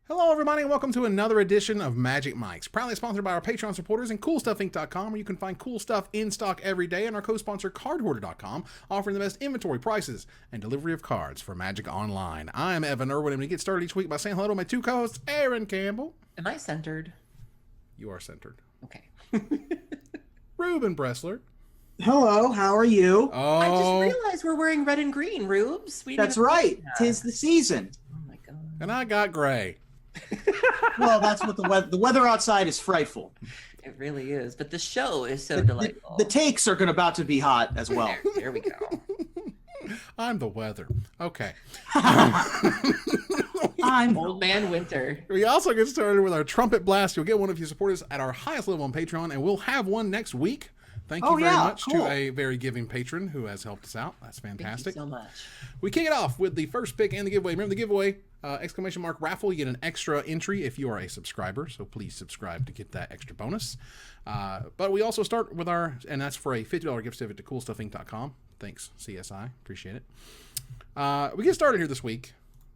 Hello everybody and welcome to another edition of Magic Mics, proudly sponsored by our Patreon supporters and CoolStuffInc.com, where you can find cool stuff in stock every day, and our co-sponsor CardHoarder.com, offering the best inventory, prices, and delivery of cards for Magic Online. I'm Evan Irwin, and we get started each week by saying hello to my two co-hosts, Aaron Campbell. Am I centered? You are centered. Okay. Ruben Bressler. Hello, how are you? Oh, I just realized we're wearing red and green, Rubes. That's right. Tis the season. Oh my god. and I got gray. Well, that's what the weather outside is frightful. It really is. But the show is so delightful. The takes are about to be hot as well. There we go. I'm the weather. Okay. I'm Old Man Winter. We also get started with our trumpet blast. You'll get one if you support us at our highest level on Patreon, and we'll have one next week. Thank you very much to a very giving patron who has helped us out. That's fantastic. Thank you so much. We kick it off with the first pick and the giveaway. Remember the giveaway, exclamation mark raffle. You get an extra entry if you are a subscriber, so please subscribe to get that extra bonus. But we also start with our, and that's for a $50 gift certificate to CoolStuffInc.com. Thanks, CSI. Appreciate it. We get started here this week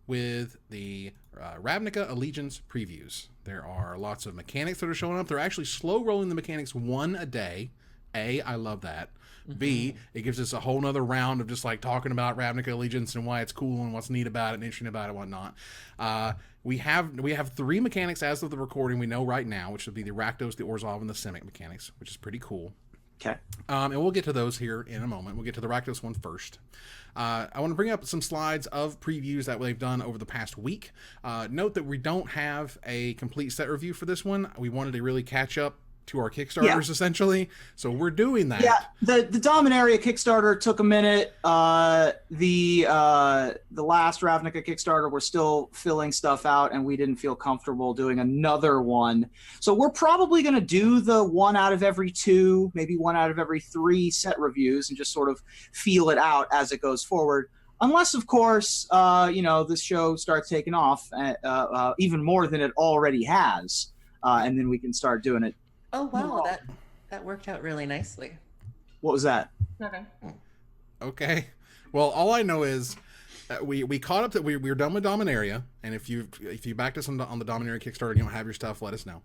with the Ravnica Allegiance previews. There are lots of mechanics that are showing up. They're actually slow rolling the mechanics one a day. A, I love that. B, it gives us a whole nother round of just like talking about Ravnica Allegiance and why it's cool and what's neat about it and interesting about it and whatnot. We have three mechanics as of the recording we know right now, which would be the Rakdos, the Orhzov, and the Simic mechanics, which is pretty cool. okay. And we'll get to those here in a moment. We'll get to the Rakdos one first. I want to bring up some slides of previews that they've done over the past week. Note that we don't have a complete set review for this one. We wanted to really catch up to our Kickstarters, essentially. So we're doing that. Yeah, the Dominaria Kickstarter took a minute. The last Ravnica Kickstarter, we're still filling stuff out, and we didn't feel comfortable doing another one. So we're probably going to do the 1 out of every 2, maybe 1 out of every 3 set reviews and just sort of feel it out as it goes forward. Unless, of course, this show starts taking off even more than it already has, and then we can start doing it. Oh wow, that worked out really nicely. What was that? Okay. Okay. Well, all I know is that we caught up that we're done with Dominaria, and if you backed us on the Dominaria Kickstarter and you don't have your stuff, let us know.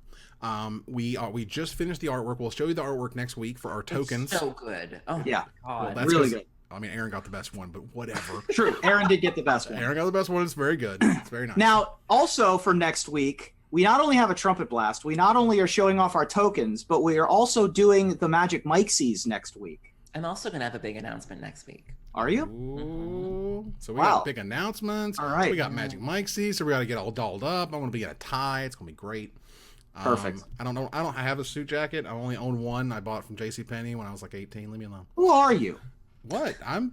We just finished the artwork. We'll show you the artwork next week for our tokens. It's so good. Oh Yeah. my god. Well, that's Really good. I mean, Aaron got the best one, but whatever. True. Aaron did get the best one. Aaron got the best one. It's very good. It's very nice. Now, also for next week, we not only have a trumpet blast, we not only are showing off our tokens, but we are also doing the Magic MOCS next week. I'm also gonna have a big announcement next week. Are you? Ooh. So we Wow. got big announcements. All right. We got Magic MOCS, so we got to get all dolled up. I'm going to be in a tie. It's going to be great. Perfect. I don't know. I have a suit jacket. I only own one. I bought it from JCPenney when I was like 18. Leave me alone. Who are you? What? I'm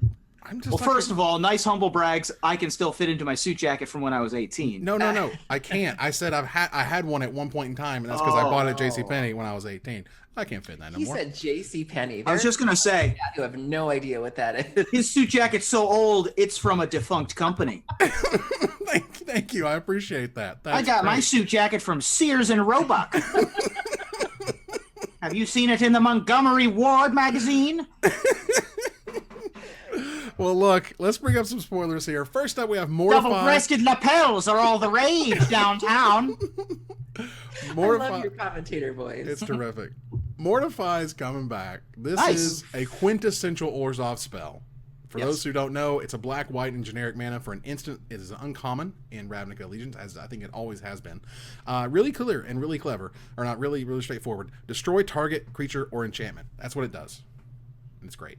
just. Well, first of all, nice humble brags. I can still fit into my suit jacket from when I was 18. No. I can't. I said I had one at one point in time, and that's because I bought it at JCPenney when I was 18. I can't fit in that no He more. said JCPenney. I was just going to say, You have no idea what that is. his suit jacket's so old, it's from a defunct company. Thank you. I appreciate that. I got my suit jacket from Sears and Roebuck. Have you seen it in the Montgomery Ward magazine? Well, look, let's bring up some spoilers here. First up, we have Mortify. Double-breasted lapels are all the rage downtown. Mortify. I love your commentator voice. It's terrific. Mortify is coming back. This Nice. is a quintessential Orhzov spell. For Yes. those who don't know, it's a black, white, and generic mana for an instant. It is uncommon in Ravnica Allegiance, as I think it always has been. Really clear and really clever, or not really, really straightforward. Destroy target creature or enchantment. That's what it does. And it's great.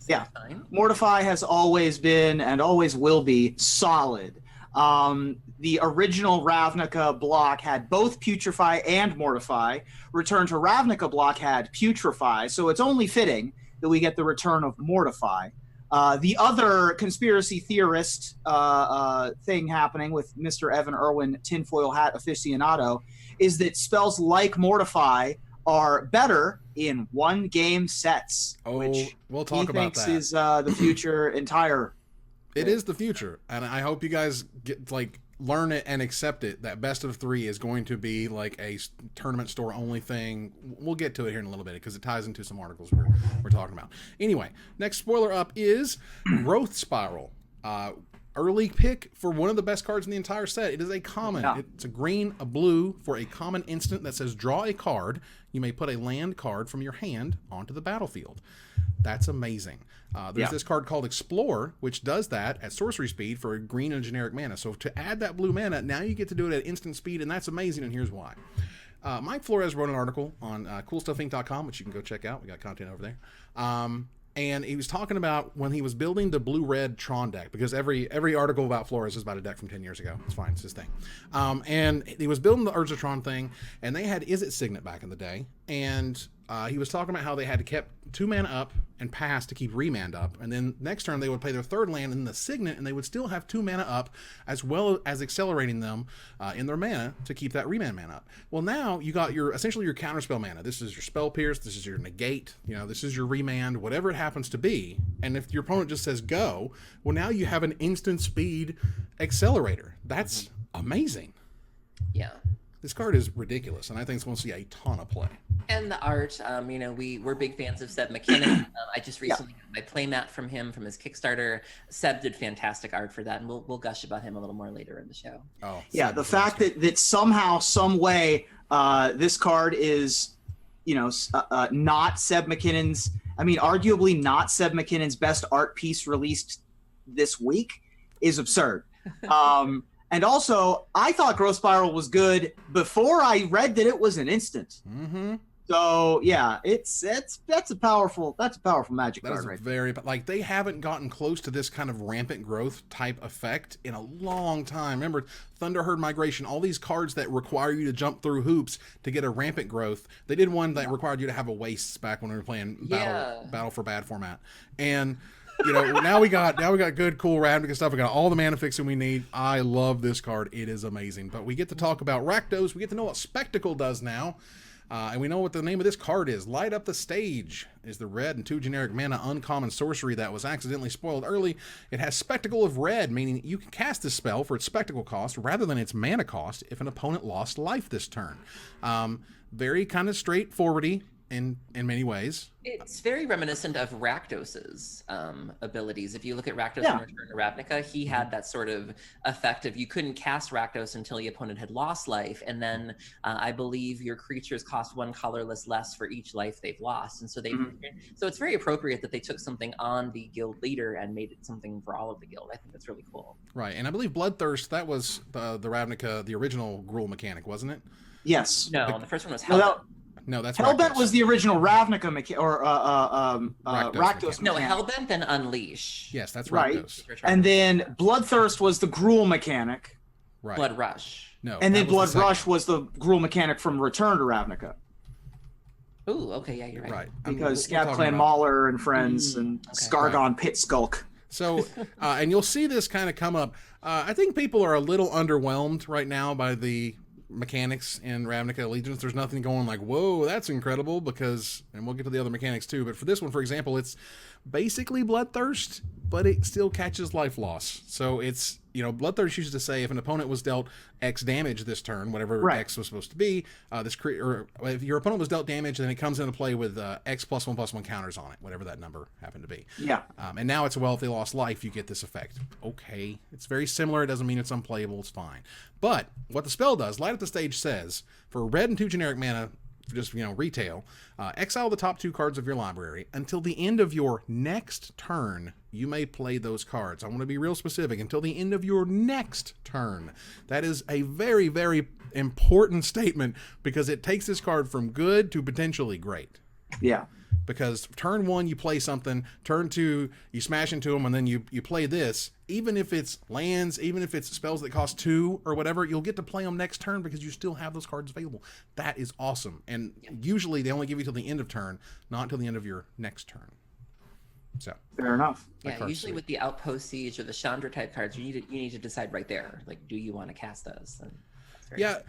Yeah. Fine. Mortify has always been and always will be solid. The original Ravnica block had both Putrefy and Mortify. Return to Ravnica block had Putrefy, so it's only fitting that we get the return of Mortify. The other conspiracy theorist thing happening with Mr. Evan Irwin, tinfoil hat aficionado, is that spells like Mortify are better in one-game sets, which we'll talk he about thinks that. is the future entire. It is the future, and I hope you guys learn it and accept it. That best of 3 is going to be like a tournament store only thing. We'll get to it here in a little bit because it ties into some articles we're talking about. Anyway, next spoiler up is Growth Spiral. early pick for one of the best cards in the entire set. It is a common. Yeah. It's a green, a blue for a common instant that says draw a card. You may put a land card from your hand onto the battlefield. That's amazing. There's this card called Explore, which does that at sorcery speed for a green and generic mana. So to add that blue mana, now you get to do it at instant speed, and that's amazing, and here's why. Mike Flores wrote an article on coolstuffinc.com, which you can go check out. We got content over there. And he was talking about when he was building the blue-red Tron deck, because every article about Flores is about a deck from 10 years ago. It's fine. It's his thing. And he was building the Urza Tron thing, and they had Is It Signet back in the day. And he was talking about how they had to keep 2 mana up and pass to keep remand up. And then next turn, they would play their 3rd land in the Signet, and they would still have 2 mana up, as well as accelerating them in their mana to keep that remand mana up. Well, now you got essentially your counterspell mana. This is your Spell Pierce. This is your Negate. This is your remand, whatever it happens to be. And if your opponent just says go, well, now you have an instant speed accelerator. That's amazing. Yeah. This card is ridiculous, and I think it's going to see a ton of play. And the art, we're big fans of Seb McKinnon. I just recently got my playmat from him from his Kickstarter. Seb did fantastic art for that, and we'll gush about him a little more later in the show. Oh, yeah, the fact that somehow, some way, this card is, not Seb McKinnon's. I mean, arguably not Seb McKinnon's best art piece released this week is absurd. And also, I thought Growth Spiral was good before I read that it was an instant. Mm-hmm. So yeah, that's a powerful Magic that card, is right? Very like they haven't gotten close to this kind of rampant growth type effect in a long time. Remember, Thunderherd Migration, all these cards that require you to jump through hoops to get a rampant growth. They did one that required you to have a wastes back when we were playing Battle for Bad format, and. Now we got good, cool Ravnica stuff. We got all the mana fixing we need. I love this card. It is amazing. But we get to talk about Rakdos. We get to know what Spectacle does now. And we know what the name of this card is. Light Up the Stage is the red and 2 generic mana uncommon sorcery that was accidentally spoiled early. It has Spectacle of Red, meaning you can cast this spell for its Spectacle cost rather than its mana cost if an opponent lost life this turn. Very kind of straightforwardy in many ways. It's very reminiscent of Rakdos's abilities. If you look at Rakdos in Return to Ravnica, he had that sort of effect of you couldn't cast Rakdos until the opponent had lost life, and then I believe your creatures cost 1 colorless less for each life they've lost. And so so it's very appropriate that they took something on the guild leader and made it something for all of the guild. I think that's really cool. Right, and I believe Bloodthirst, that was the Ravnica, the original Gruul mechanic, wasn't it? Yes. No, the first one was Hellbent. No, that's Hellbent Rakdos. was the original Ravnica Rakdos. No, Hellbent then Unleash. Yes, that's right. Rakdos. And then Bloodthirst was the Gruul mechanic. Right. Blood Rush. No. And then Blood Rush was the Gruul mechanic from Return to Ravnica. Ooh, okay, yeah, you're right. Right. Because Scab Clan Mauler and friends and Skargon Pit Skulk. So, and you'll see this kind of come up. I think people are a little underwhelmed right now by the mechanics in Ravnica Allegiance. There's nothing going like, whoa, that's incredible, because, and we'll get to the other mechanics too, but for this one, for example, it's basically Bloodthirst, but it still catches life loss. So it's, Bloodthirst used to say if an opponent was dealt X damage this turn, whatever X was supposed to be, or if your opponent was dealt damage, then it comes into play with X +1/+1 counters on it, whatever that number happened to be. Yeah. And now it's, well, if they lost life, you get this effect. Okay. It's very similar. It doesn't mean it's unplayable. It's fine. But what the spell does, Light Up the Stage says, for red and 2 generic mana, just retail, exile the top 2 cards of your library. Until the end of your next turn, you may play those cards. I want to be real specific. Until the end of your next turn. That is a very, very important statement, because it takes this card from good to potentially great. Yeah. Because turn 1 you play something, turn 2 you smash into them, and then you play this. Even if it's lands, even if it's spells that cost 2 or whatever, you'll get to play them next turn because you still have those cards available. That is awesome. And usually they only give you till the end of turn, not until the end of your next turn. So fair enough. Yeah, usually with the Outpost Siege or the Chandra type cards, you need to decide right there, like, do you want to cast those? And yeah.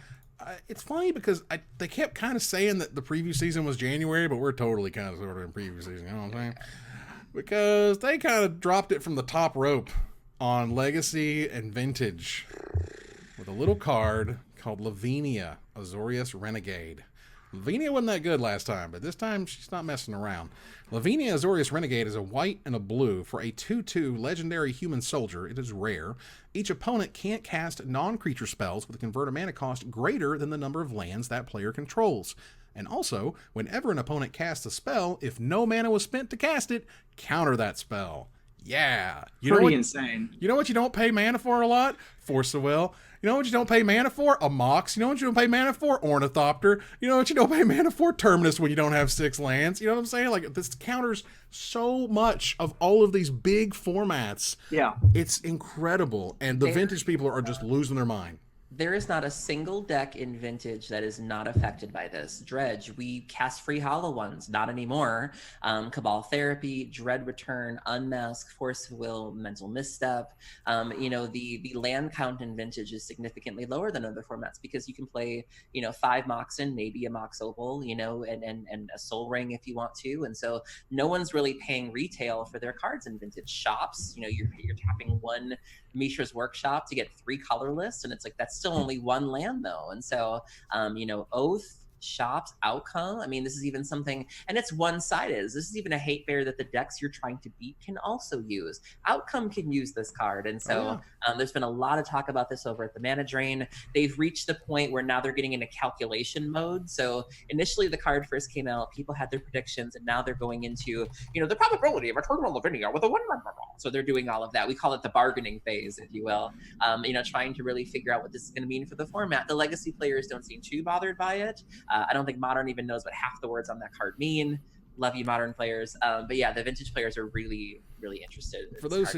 It's funny because they kept kind of saying that the preview season was January, but we're totally kind of sort of in preview season, you know what I'm saying? Because they kind of dropped it from the top rope on Legacy and Vintage with a little card called Lavinia, Azorius Renegade. Lavinia wasn't that good last time, but this time she's not messing around. Lavinia Azorius Renegade is a white and a blue for a 2/2 legendary human soldier. It is rare. Each opponent can't cast non-creature spells with a converted mana cost greater than the number of lands that player controls. And also, whenever an opponent casts a spell, if no mana was spent to cast it, counter that spell. Yeah. Pretty insane. You know what you don't pay mana for a lot? Force of Will. You know what you don't pay mana for? A MOCS. You know what you don't pay mana for? Ornithopter. You know what you don't pay mana for? Terminus when you don't have 6 lands. You know what I'm saying? Like, this counters so much of all of these big formats. Yeah. It's incredible. And the vintage people are just losing their mind. There is not a single deck in Vintage that is not affected by this. Dredge, we cast free hollow ones, not anymore. Cabal Therapy, Dread Return, Unmask, Force of Will, Mental Misstep. The land count in Vintage is significantly lower than other formats because you can play, 5 Moxen, maybe a Mox Opal, and a Soul Ring if you want to. And so no one's really paying retail for their cards in Vintage shops. You're tapping one Mishra's Workshop to get 3 colorless, and it's like that's still only 1 land though. And so Oath, Shops, Outcome, this is even something, and it's one-sided. This is even a hate bear that the decks you're trying to beat can also use. Outcome can use this card, and so there's been a lot of talk about this over at the Mana Drain. They've reached the point where now they're getting into calculation mode. So initially the card first came out, people had their predictions, and now they're going into the probability of a turn on Lavinia with a 1/1. So they're doing all of that. We call it the bargaining phase, if you will. Trying to really figure out what this is going to mean for the format. The legacy players don't seem too bothered by it. I don't think Modern even knows what half the words on that card mean. Love you, Modern players. But yeah, the Vintage players are really, really interested. For those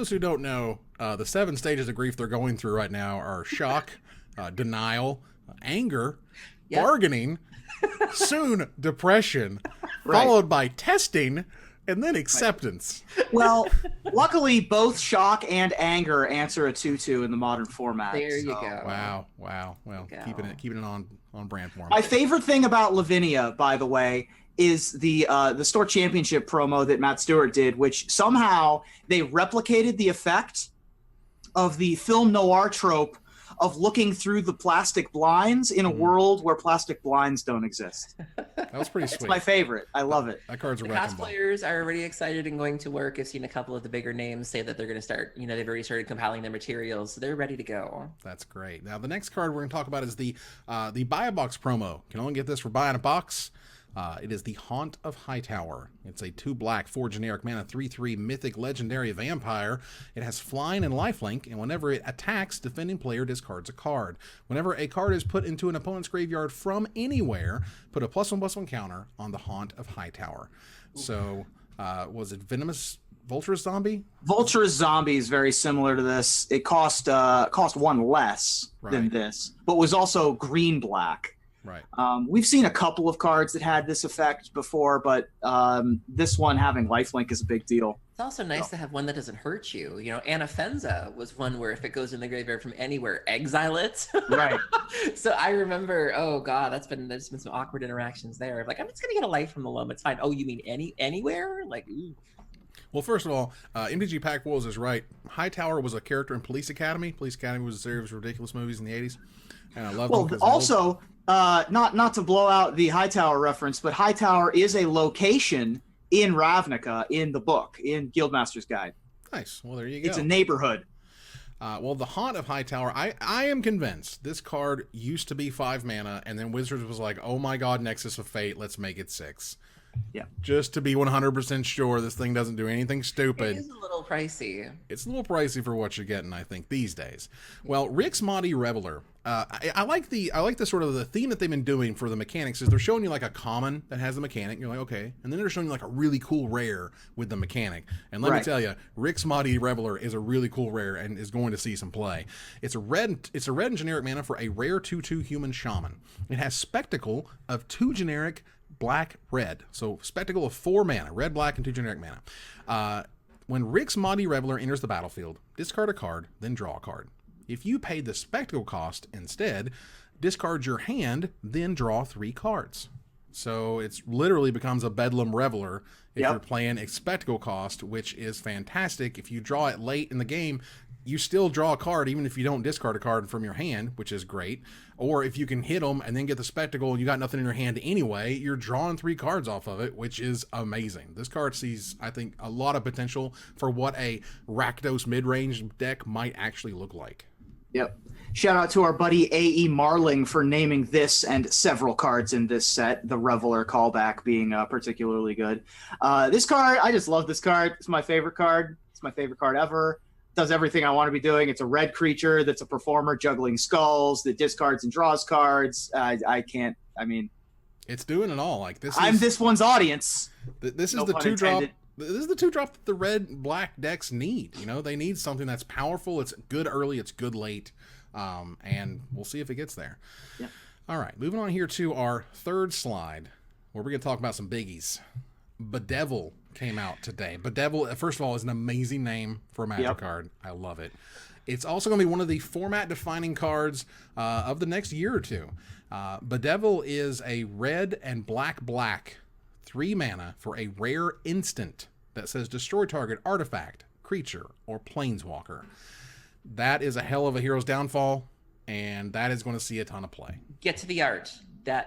who don't know, the 7 stages of grief they're going through right now are shock, denial, anger, bargaining, soon depression, followed by testing, and then acceptance. Well, luckily, both shock and anger answer a 2/2 in the Modern format. There you go. Wow. Well, keeping it on brand for 'em. My favorite thing about Lavinia, by the way, is the Store Championship promo that Matt Stewart did, which somehow they replicated the effect of the film noir trope of looking through the plastic blinds in a world where plastic blinds don't exist. That was pretty sweet. It's my favorite. I love it. That card's a The wrecking ball. cosplayers are already excited and going to work. I've seen a couple of the bigger names say that they're going to start, they've already started compiling their materials, so they're ready to go. That's great. Now, the next card we're going to talk about is the Buy a Box promo. You can only get this for buying a box. It is the Haunt of Hightower. It's a 2 black, 4 generic mana, 3/3 mythic legendary vampire. It has flying and lifelink, and whenever it attacks, defending player discards a card. Whenever a card is put into an opponent's graveyard from anywhere, put a +1/+1 counter on the Haunt of Hightower. So, was it Venomous Vulturous Zombie? Vulturous Zombie is very similar to this. It cost 1 less than this, but was also green-black. Right. We've seen a couple of cards that had this effect before, but this one having lifelink is a big deal. It's also nice to have one that doesn't hurt you. Anafenza was one where if it goes in the graveyard from anywhere, exile it. Right. So I remember, oh god, there's been some awkward interactions there. Like, I'm just gonna get a life from the loam. It's fine. Oh, you mean anywhere? Like, ooh. Well, first of all, MTG Pack Wolves is right. Hightower was a character in Police Academy. Police Academy was a series of ridiculous movies in the 80s. And I love them. Also, not to blow out the Hightower reference, but Hightower is a location in Ravnica in the book, in Guildmaster's Guide. Nice. Well, there you go. It's a neighborhood. Well, the Haunt of Hightower, I am convinced this card used to be 5 mana, and then Wizards was like, oh my god, Nexus of Fate, let's make it 6. Yeah. Just to be 100% sure this thing doesn't do anything stupid. It is a little pricey. It's a little pricey for what you're getting, I think, these days. Well, Rix Maadi Reveler. I like the sort of the theme that they've been doing for the mechanics is they're showing you like a common that has the mechanic. You're like, okay. And then they're showing you like a really cool rare with the mechanic. And let me tell you, Rix Maadi Reveler is a really cool rare and is going to see some play. It's a red and generic mana for a rare 2/2 human shaman. It has Spectacle of 2 generic black red. So Spectacle of 4 mana, red, black, and 2 generic mana. When Rix Maadi Reveler enters the battlefield, discard a card, then draw a card. If you pay the Spectacle cost instead, discard your hand, then draw 3 cards. So it's literally becomes a Bedlam Reveler if you're playing a Spectacle cost, which is fantastic. If you draw it late in the game, you still draw a card even if you don't discard a card from your hand, which is great. Or if you can hit them and then get the spectacle and you got nothing in your hand anyway, you're drawing 3 cards off of it, which is amazing. This card sees, I think, a lot of potential for what a Rakdos mid-range deck might actually look like. Yep. Shout out to our buddy A.E. Marling for naming this and several cards in this set, the Reveler callback being particularly good. This card, I just love this card. It's my favorite card. It's my favorite card ever. Does everything I want to be doing. It's a red creature that's a performer juggling skulls that discards and draws cards. It's doing it all. Like I'm this one's audience. This is the 2-drop. This is the 2-drop that the red-black decks need. You know, they need something that's powerful. It's good early. It's good late. And we'll see if it gets there. Yeah. All right, moving on here to our third slide, where we're going to talk about some biggies. Bedevil came out today. Bedevil, first of all, is an amazing name for a Magic card. I love it. It's also going to be one of the format-defining cards of the next year or two. Bedevil is a red and black 3 mana for a rare instant that says destroy target artifact, creature, or planeswalker. That is a hell of a hero's downfall, and that is going to see a ton of play. Get to the art. The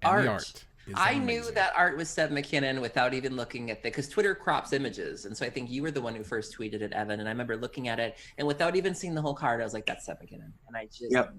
art. I knew that art was Seb McKinnon without even looking at because Twitter crops images. And so I think you were the one who first tweeted it, Evan. And I remember looking at it, and without even seeing the whole card, I was like, that's Seb McKinnon. And I just... Yep.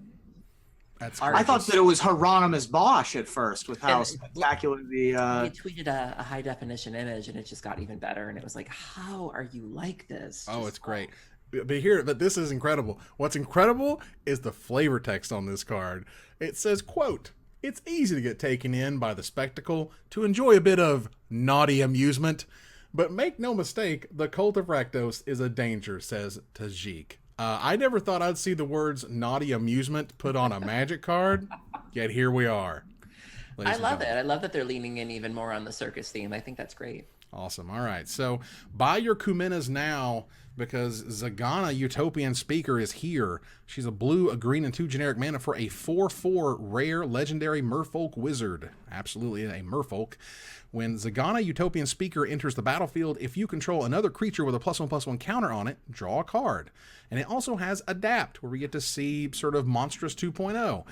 I thought that it was Hieronymus Bosch at first with how spectacular the... He tweeted a high-definition image, and it just got even better. And it was like, how are you like this? Oh, it's great. But this is incredible. What's incredible is the flavor text on this card. It says, quote, "It's easy to get taken in by the spectacle, to enjoy a bit of naughty amusement. But make no mistake, the Cult of Rakdos is a danger," says Tajik. I never thought I'd see the words naughty amusement put on a Magic card, yet here we are. I love it. I love that they're leaning in even more on the circus theme. I think that's great. Awesome. All right. So buy your Kuminas now, because Zegana Utopian Speaker is here. She's a blue, a green, and 2 generic mana for a 4/4 rare legendary merfolk wizard. Absolutely a merfolk. When Zegana Utopian Speaker enters the battlefield, if you control another creature with a +1/+1 counter on it, draw a card. And it also has Adapt, where we get to see sort of Monstrous 2.0.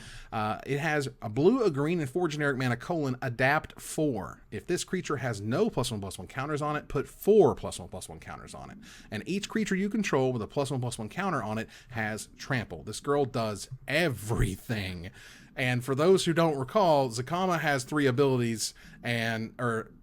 It has a blue, a green, and 4 generic mana, Adapt 4. If this creature has no +1/+1 counters on it, put 4 +1/+1 counters on it. And each creature you control with a +1/+1 counter on it has Trample. This girl does everything. And for those who don't recall, Zegana has 3 abilities, yeah,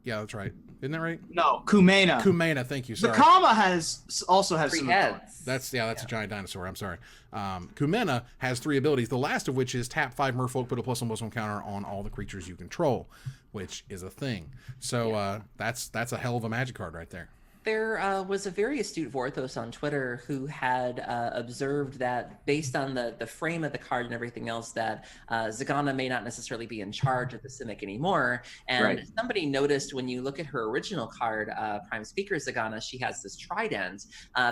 that's right. Isn't that right? No, Kumena. Kumena, thank you. Sorry. Zegana also has 3 some heads. That's a giant dinosaur. I'm sorry. Kumena has 3 abilities. The last of which is tap 5 Merfolk, put a +1/+1 counter on all the creatures you control, which is a thing. So that's a hell of a Magic card right there. There was a very astute Vorthos on Twitter who had observed that based on the frame of the card and everything else, that Zegana may not necessarily be in charge of the Simic anymore. And somebody noticed when you look at her original card, Prime Speaker Zegana, she has this trident.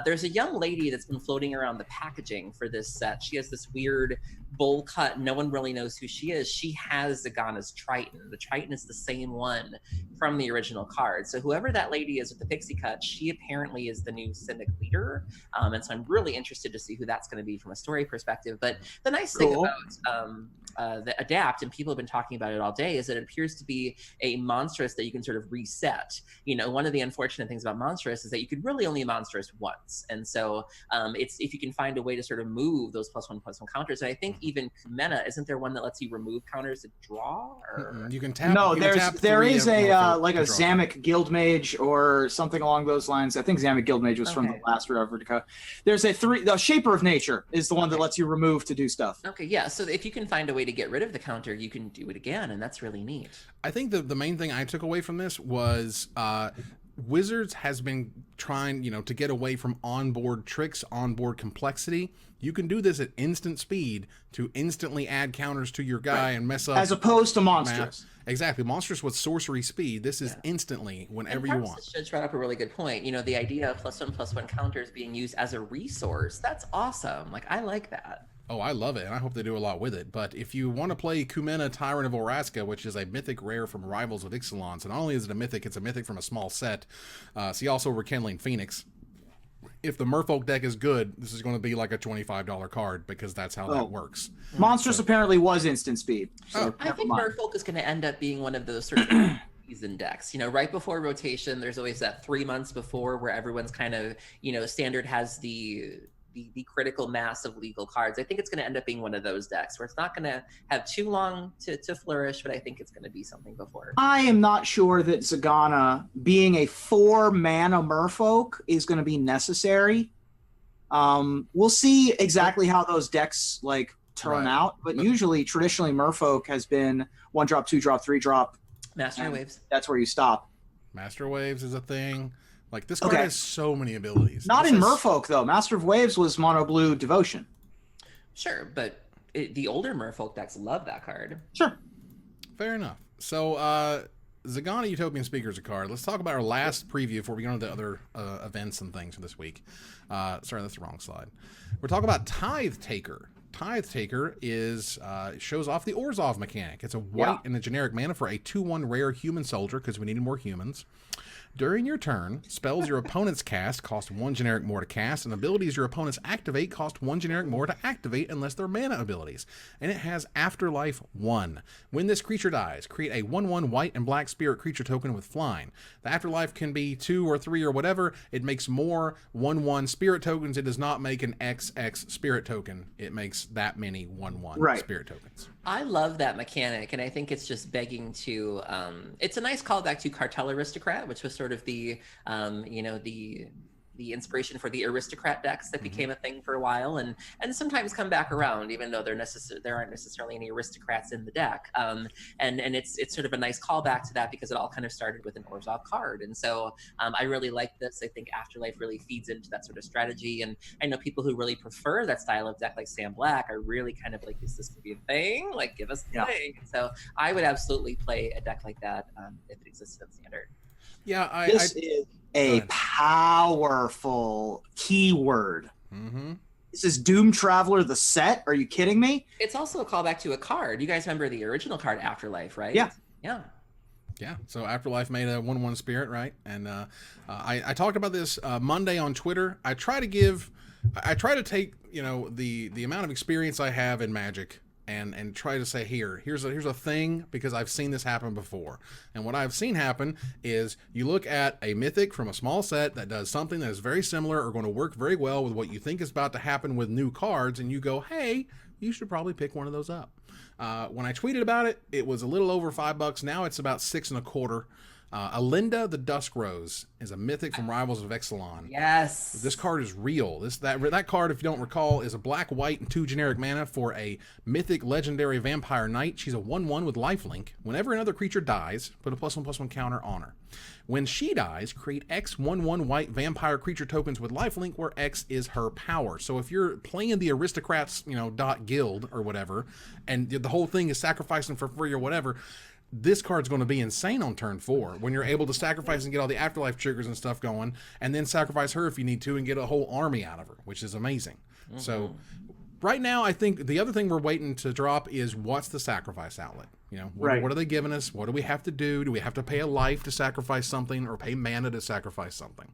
There's a young lady that's been floating around the packaging for this set. She has this weird bowl cut. No one really knows who she is. She has Zegana's Triton. The Triton is the same one from the original card. So whoever that lady is with the pixie cut, she apparently is the new Simic leader. And so I'm really interested to see who that's going to be from a story perspective. But the nice thing about the Adapt, and people have been talking about it all day, is that it appears to be a monstrous that you can sort of reset. You know, one of the unfortunate things about monstrous is that you could really only monstrous once. And so it's if you can find a way to sort of move those +1/+1 counters. And I think even Kumena, isn't there one that lets you remove counters to draw? Or... You can tap. No, there is a like a draw. Zamek Guildmage or something along those lines. I think Zamek Guildmage was from the last Ravnica. There's the Shaper of Nature is the one that lets you remove to do stuff. Okay, yeah. So if you can find a way to get rid of the counter, you can do it again, and that's really neat. I think the main thing I took away from this was Wizards has been trying, to get away from onboard tricks, onboard complexity. You can do this at instant speed to instantly add counters to your guy and mess up. As opposed to Monstrous. Exactly. Monstrous with sorcery speed. This is instantly whenever you want. Judge brought up a really good point. The idea of +1/+1 counters being used as a resource. That's awesome. Like, I like that. Oh, I love it, and I hope they do a lot with it. But if you want to play Kumena, Tyrant of Orhzov, which is a mythic rare from Rivals of Ixalan, so not only is it a mythic, it's a mythic from a small set. See also Rekindling Phoenix. if the Merfolk deck is good, this is going to be like a $25 card because that's how that works. Monstrous apparently was instant speed. So I think Merfolk is going to end up being one of those sort of season decks. You know, right before rotation, there's always that 3 months before where everyone's kind of, you know, Standard has the critical mass of legal cards. I think it's going to end up being one of those decks where it's not going to have too long to flourish, but I think it's going to be something before. I am not sure that Zegana, being a 4-mana Merfolk, is going to be necessary. We'll see exactly how those decks like turn out, but usually, traditionally, Merfolk has been 1-drop, 2-drop, 3-drop. Master Waves. That's where you stop. Master Waves is a thing. Like, this card has so many abilities. Not in Merfolk, though. Master of Waves was mono blue Devotion. Sure, but the older Merfolk decks love that card. Sure. Fair enough. So, Zegana Utopian Speaker is a card. Let's talk about our last preview before we go into the other events and things for this week. Sorry, that's the wrong slide. We're talking about Tithe Taker. Tithe Taker is shows off the Orhzov mechanic. It's a white and a generic mana for a 2/1 rare human soldier because we needed more humans. During your turn, spells your opponents cast cost 1 generic more to cast, and abilities your opponents activate cost 1 generic more to activate unless they're mana abilities. And it has Afterlife 1. When this creature dies, create a 1/1 white and black spirit creature token with flying. The Afterlife can be 2 or 3 or whatever. It makes more 1/1 spirit tokens. It does not make an XX spirit token. It makes that many 1/1 spirit tokens. I love that mechanic, and I think it's just begging to. It's a nice callback to Cartel Aristocrat, which was sort of the, you know, the inspiration for the aristocrat decks that became a thing for a while, and sometimes come back around, even though there aren't necessarily any aristocrats in the deck. And it's sort of a nice callback to that because it all kind of started with an Orhzov card, and so I really like this. I think Afterlife really feeds into that sort of strategy, and I know people who really prefer that style of deck, like Sam Black, are really kind of like, is this gonna be a thing? Like, give us the thing. And so I would absolutely play a deck like that if it existed in Standard. Yeah, This is a powerful keyword. This is Doom Traveler the set. Are you kidding me? It's also a callback to a card. You guys remember the original card Afterlife, right? Yeah. Yeah, so Afterlife made a 1/1 spirit, right? And I talked about this Monday on Twitter. I try to take, you know, the amount of experience I have in Magic and try to say, here's a thing, because I've seen this happen before. And what I've seen happen is you look at a Mythic from a small set that does something that is very similar or going to work very well with what you think is about to happen with new cards, and you go, hey, you should probably pick one of those up. When I tweeted about it, it was a little over $5. Now it's about $6.25. Alinda the Dusk Rose is a Mythic from Rivals of Exelon. Yes. This card is real. That card, if you don't recall, is a black, white, and 2 generic mana for a Mythic Legendary Vampire Knight. She's a 1/1 with lifelink. Whenever another creature dies, put a +1/+1 counter on her. When she dies, create X 1/1 white vampire creature tokens with lifelink, where X is her power. So if you're playing the Aristocrats, you know, .guild or whatever, and the whole thing is sacrificing for free or whatever, this card's going to be insane on turn 4 when you're able to sacrifice and get all the Afterlife triggers and stuff going, and then sacrifice her if you need to and get a whole army out of her, which is amazing. So right now, I think the other thing we're waiting to drop is what's the sacrifice outlet? You know, what are they giving us? What do we have to do? Do we have to pay a life to sacrifice something, or pay mana to sacrifice something?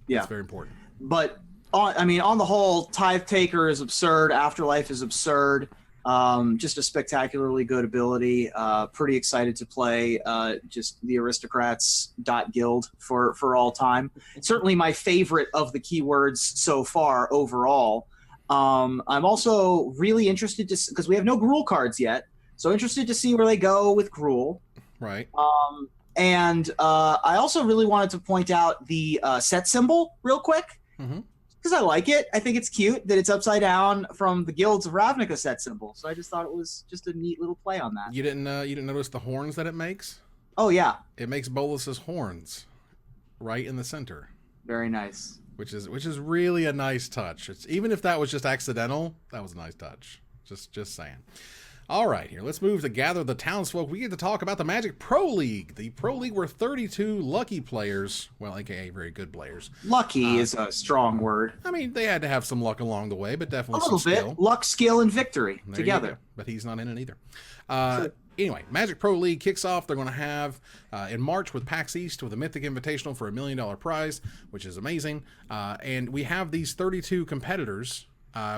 Yeah, it's very important. But on the whole, Tithe Taker is absurd. Afterlife is absurd. Just a spectacularly good ability. Pretty excited to play just the Aristocrats .guild for all time. Certainly my favorite of the keywords so far overall. I'm also really interested to, because we have no Gruul cards yet, so interested to see where they go with Gruul. Right. And I also really wanted to point out the set symbol real quick. Because I like it. I think it's cute that it's upside down from the Guilds of Ravnica set symbol. So I just thought it was just a neat little play on that. You didn't notice the horns that it makes? Oh yeah. It makes Bolus's horns right in the center. Very nice. Which is really a nice touch. It's, even if that was just accidental, that was a nice touch. Just saying. All right, here, let's move to Gather the Townsfolk. We get to talk about the Magic Pro League. The Pro League were 32 lucky players, well, aka very good players. Lucky is a strong word. I mean, they had to have some luck along the way, but definitely A little some bit. skill. Luck, skill, and victory There you together. go. But he's not in it either. Anyway, Magic Pro League kicks off. They're going to have in March with PAX East with a Mythic Invitational for $1 million prize, which is amazing. And we have these 32 competitors,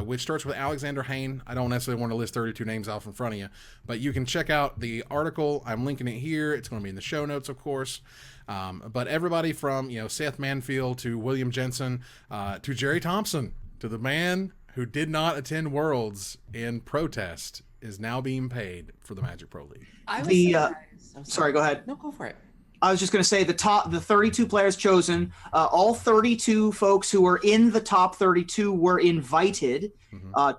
which starts with Alexander Hain. I don't necessarily want to list 32 names off in front of you, but you can check out the article. I'm linking it here. It's going to be in the show notes, of course. But everybody from Seth Manfield to William Jensen to Jerry Thompson to the man who did not attend Worlds in protest is now being paid for the Magic Pro League. Sorry, go ahead. No, go for it. I was just going to say the 32 players chosen, all 32 folks who were in the top 32 were invited.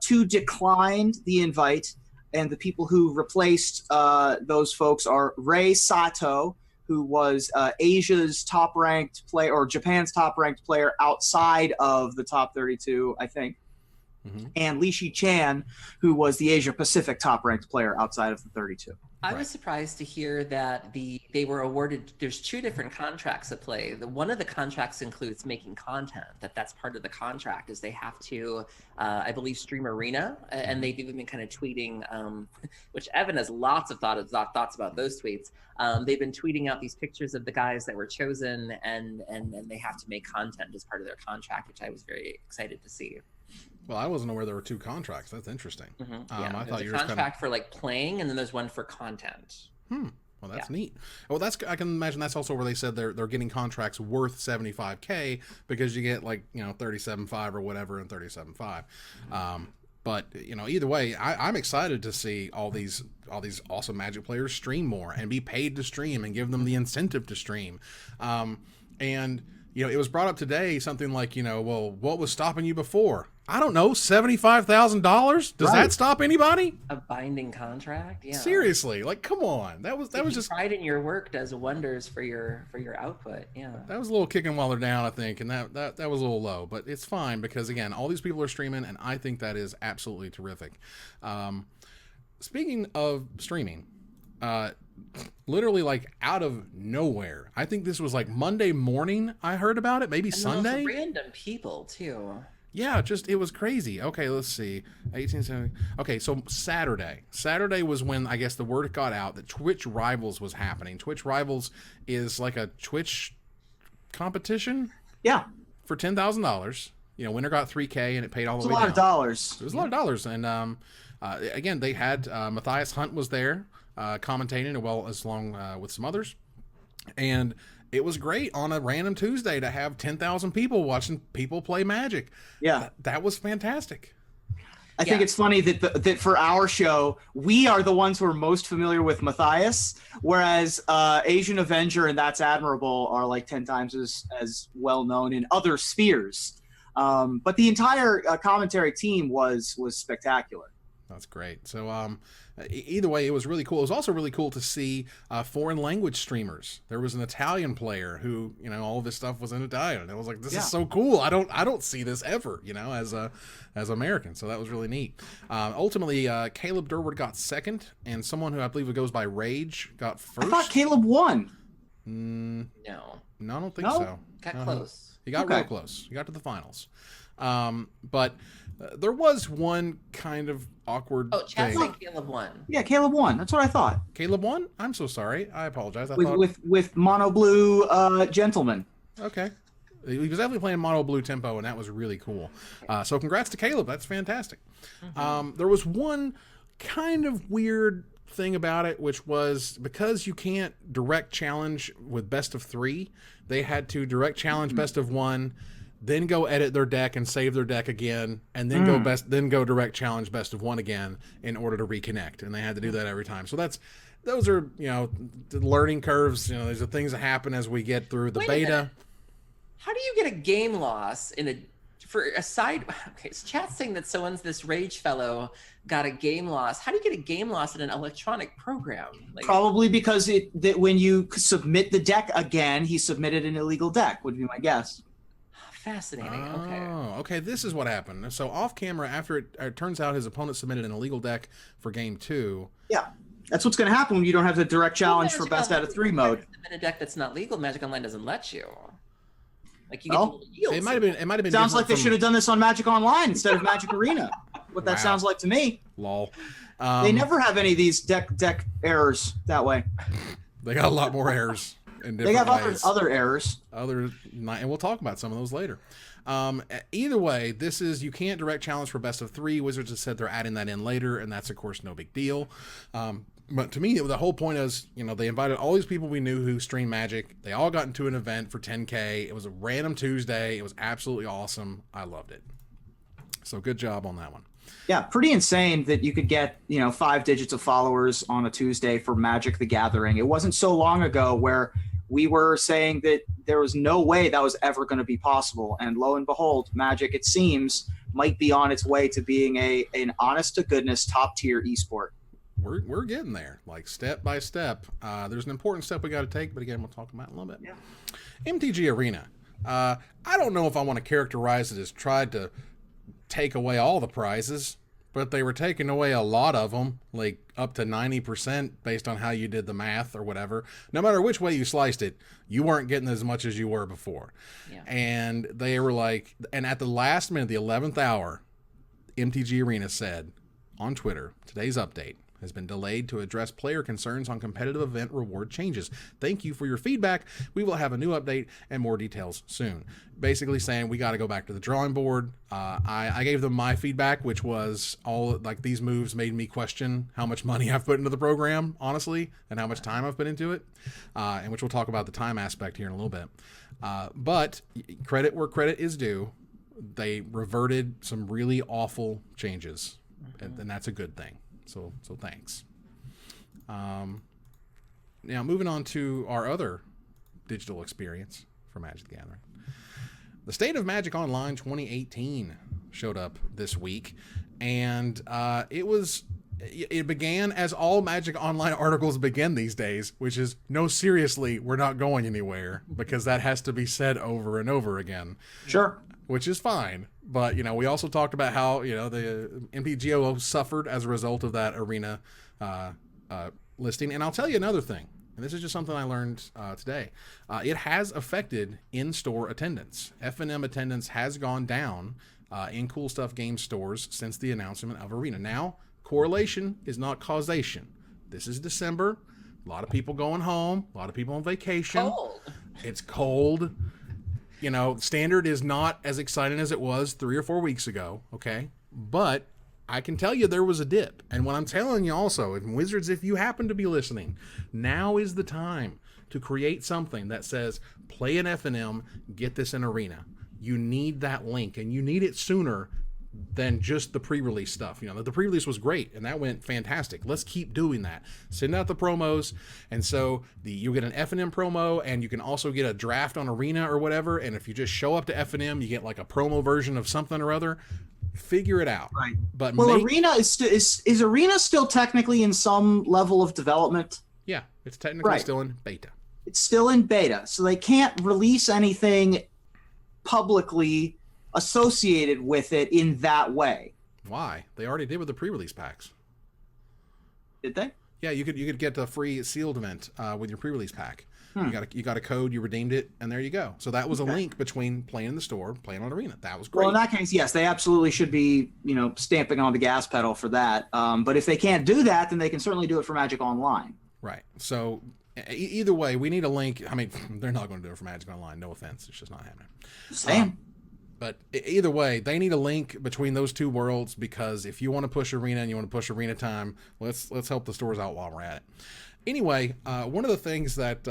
Two declined the invite, and the people who replaced those folks are Rei Sato, who was Asia's top-ranked player, or Japan's top-ranked player outside of the top 32, I think. And Lishi Chan, who was the Asia Pacific top-ranked player outside of the 32. I was surprised to hear that they were awarded. There's two different contracts at play. One of the contracts includes making content. That's part of the contract. Is they have to, I believe, stream Arena, and they've even been kind of tweeting, which Evan has lots of thoughts about those tweets. They've been tweeting out these pictures of the guys that were chosen, and they have to make content as part of their contract, which I was very excited to see. Well, I wasn't aware there were two contracts. That's interesting. I thought you were contract for like playing, and then there's one for content. Well, that's neat. Well, I can imagine that's also where they said they're getting contracts worth $75K because you get like 37.5 or whatever and 37.5. But either way, I'm excited to see all these awesome Magic players stream more and be paid to stream and give them the incentive to stream. And it was brought up today something like well, what was stopping you before? I don't know, $75,000? Does that stop anybody? A binding contract? Yeah. Seriously, like, come on. That was just pride in your work does wonders for your output. Yeah. That was a little kicking while they're down, I think, and that was a little low, but it's fine because again, all these people are streaming, and I think that is absolutely terrific. Speaking of streaming, literally like out of nowhere, I think this was like Monday morning. I heard about it, maybe Sunday. Random people too. Yeah, it was crazy. Okay, let's see. 1870. Okay, so Saturday was when I guess the word got out that Twitch Rivals was happening. Twitch Rivals is like a Twitch competition. Yeah. For $10,000. Winner got $3K and it paid all the way down. It was a lot of dollars. It was a lot of dollars. And again, they had Matthias Hunt was there commentating along with some others. And it was great on a random Tuesday to have 10,000 people watching people play Magic. Yeah. That was fantastic. I think it's funny that for our show, we are the ones who are most familiar with Matthias, whereas Asian Avenger and That's Admirable are like 10 times as well known in other spheres. But the entire commentary team was spectacular. That's great. So either way, it was really cool. It was also really cool to see foreign language streamers. There was an Italian player who, all of his stuff was in Italian. And I was like, this is so cool. I don't see this ever, as American. So that was really neat. Ultimately, Caleb Durward got second, and someone who I believe goes by Rage got first. I thought Caleb won. No, I don't think so. Got close. He got real close. He got to the finals. But there was one kind of awkward Chad thing. said Caleb won. Yeah, Caleb won. That's what I thought. Caleb won? I'm so sorry. I apologize. With mono blue gentleman. Okay. He was definitely playing mono blue tempo, and that was really cool. So congrats to Caleb. That's fantastic. There was one kind of weird thing about it, which was because you can't direct challenge with best of 3, they had to direct challenge best of 1, then go edit their deck and save their deck again, and then go direct challenge best of 1 again in order to reconnect, and they had to do that every time. So those are the learning curves. There's the things that happen as we get through the beta. How do you get a game loss for a side? Okay, so chat's saying that this Rage fellow got a game loss. How do you get a game loss in an electronic program? Probably because that when you submit the deck again, he submitted an illegal deck, would be my guess. Fascinating. Oh, okay. This is what happened. So off camera, after it turns out his opponent submitted an illegal deck for game 2. Yeah, that's what's going to happen when you don't have the direct challenge for best out of 3 mode. In a deck that's not legal, Magic Online doesn't let you. Like you get yields. It might have been. Sounds like they should have done this on Magic Online instead of Magic Arena. What that sounds like to me. Lol. They never have any of these deck errors that way. They got a lot more errors. They have other errors. And we'll talk about some of those later. Either way, this is, you can't direct challenge for best of 3. Wizards have said they're adding that in later, and that's of course no big deal. But to me, the whole point is, they invited all these people we knew who stream Magic. They all got into an event for 10K. It was a random Tuesday. It was absolutely awesome. I loved it. So good job on that one. Yeah, pretty insane that you could get, 5 digits of followers on a Tuesday for Magic the Gathering. It wasn't so long ago where we were saying that there was no way that was ever going to be possible. And lo and behold, Magic, it seems, might be on its way to being an honest-to-goodness top-tier esport. We're getting there, like step by step. There's an important step we got to take, but again, we'll talk about it in a little bit. Yeah. MTG Arena. I don't know if I want to characterize it as tried to take away all the prizes, but they were taking away a lot of them, like up to 90% based on how you did the math or whatever. No matter which way you sliced it, you weren't getting as much as you were before. Yeah. And they were like, and at the last minute, the 11th hour, MTG Arena said on Twitter, today's update has been delayed to address player concerns on competitive event reward changes. Thank you for your feedback. We will have a new update and more details soon. Basically saying we got to go back to the drawing board. I gave them my feedback, which was all like these moves made me question how much money I've put into the program, honestly, and how much time I've put into it, and which we'll talk about the time aspect here in a little bit. But credit where credit is due. They reverted some really awful changes, and that's a good thing. So thanks. Now moving on to our other digital experience for Magic the Gathering. The State of Magic Online 2018 showed up this week, and it began as all Magic Online articles begin these days, which is, no, seriously, we're not going anywhere, because that has to be said over and over again. Sure. Which is fine. But, we also talked about how, the MTGO suffered as a result of that Arena listing. And I'll tell you another thing, and this is just something I learned today. It has affected in-store attendance. F&M attendance has gone down in Cool Stuff game stores since the announcement of Arena. Now, correlation is not causation. This is December. A lot of people going home. A lot of people on vacation. Cold. It's cold. Standard is not as exciting as it was 3 or 4 weeks ago, okay? But I can tell you there was a dip. And what I'm telling you also, and Wizards, if you happen to be listening, now is the time to create something that says, play an F&M, get this in Arena. You need that link, and you need it sooner than just the pre-release stuff. The pre-release was great, and that went fantastic. Let's keep doing that. Send out the promos, and so you get an F&M promo, and you can also get a draft on Arena or whatever, and if you just show up to F&M, you get like a promo version of something or other. Figure it out. Right. But Arena is Arena still technically in some level of development? Yeah, it's technically still in beta. It's still in beta, so they can't release anything publicly associated with it in that way. Why? They already did with the pre-release packs. Did they? Yeah, you could get a free sealed event with your pre-release pack. You got a code, you redeemed it, and there you go. So that was a link between playing in the store, playing on Arena. That was great. Well, in that case, yes, they absolutely should be, stamping on the gas pedal for that. But if they can't do that, then they can certainly do it for Magic Online. Right. So either way, we need a link. I mean, they're not going to do it for Magic Online. No offense, it's just not happening. Same. But either way, they need a link between those two worlds, because if you want to push Arena and you want to push Arena time, let's help the stores out while we're at it. Anyway, one of the things that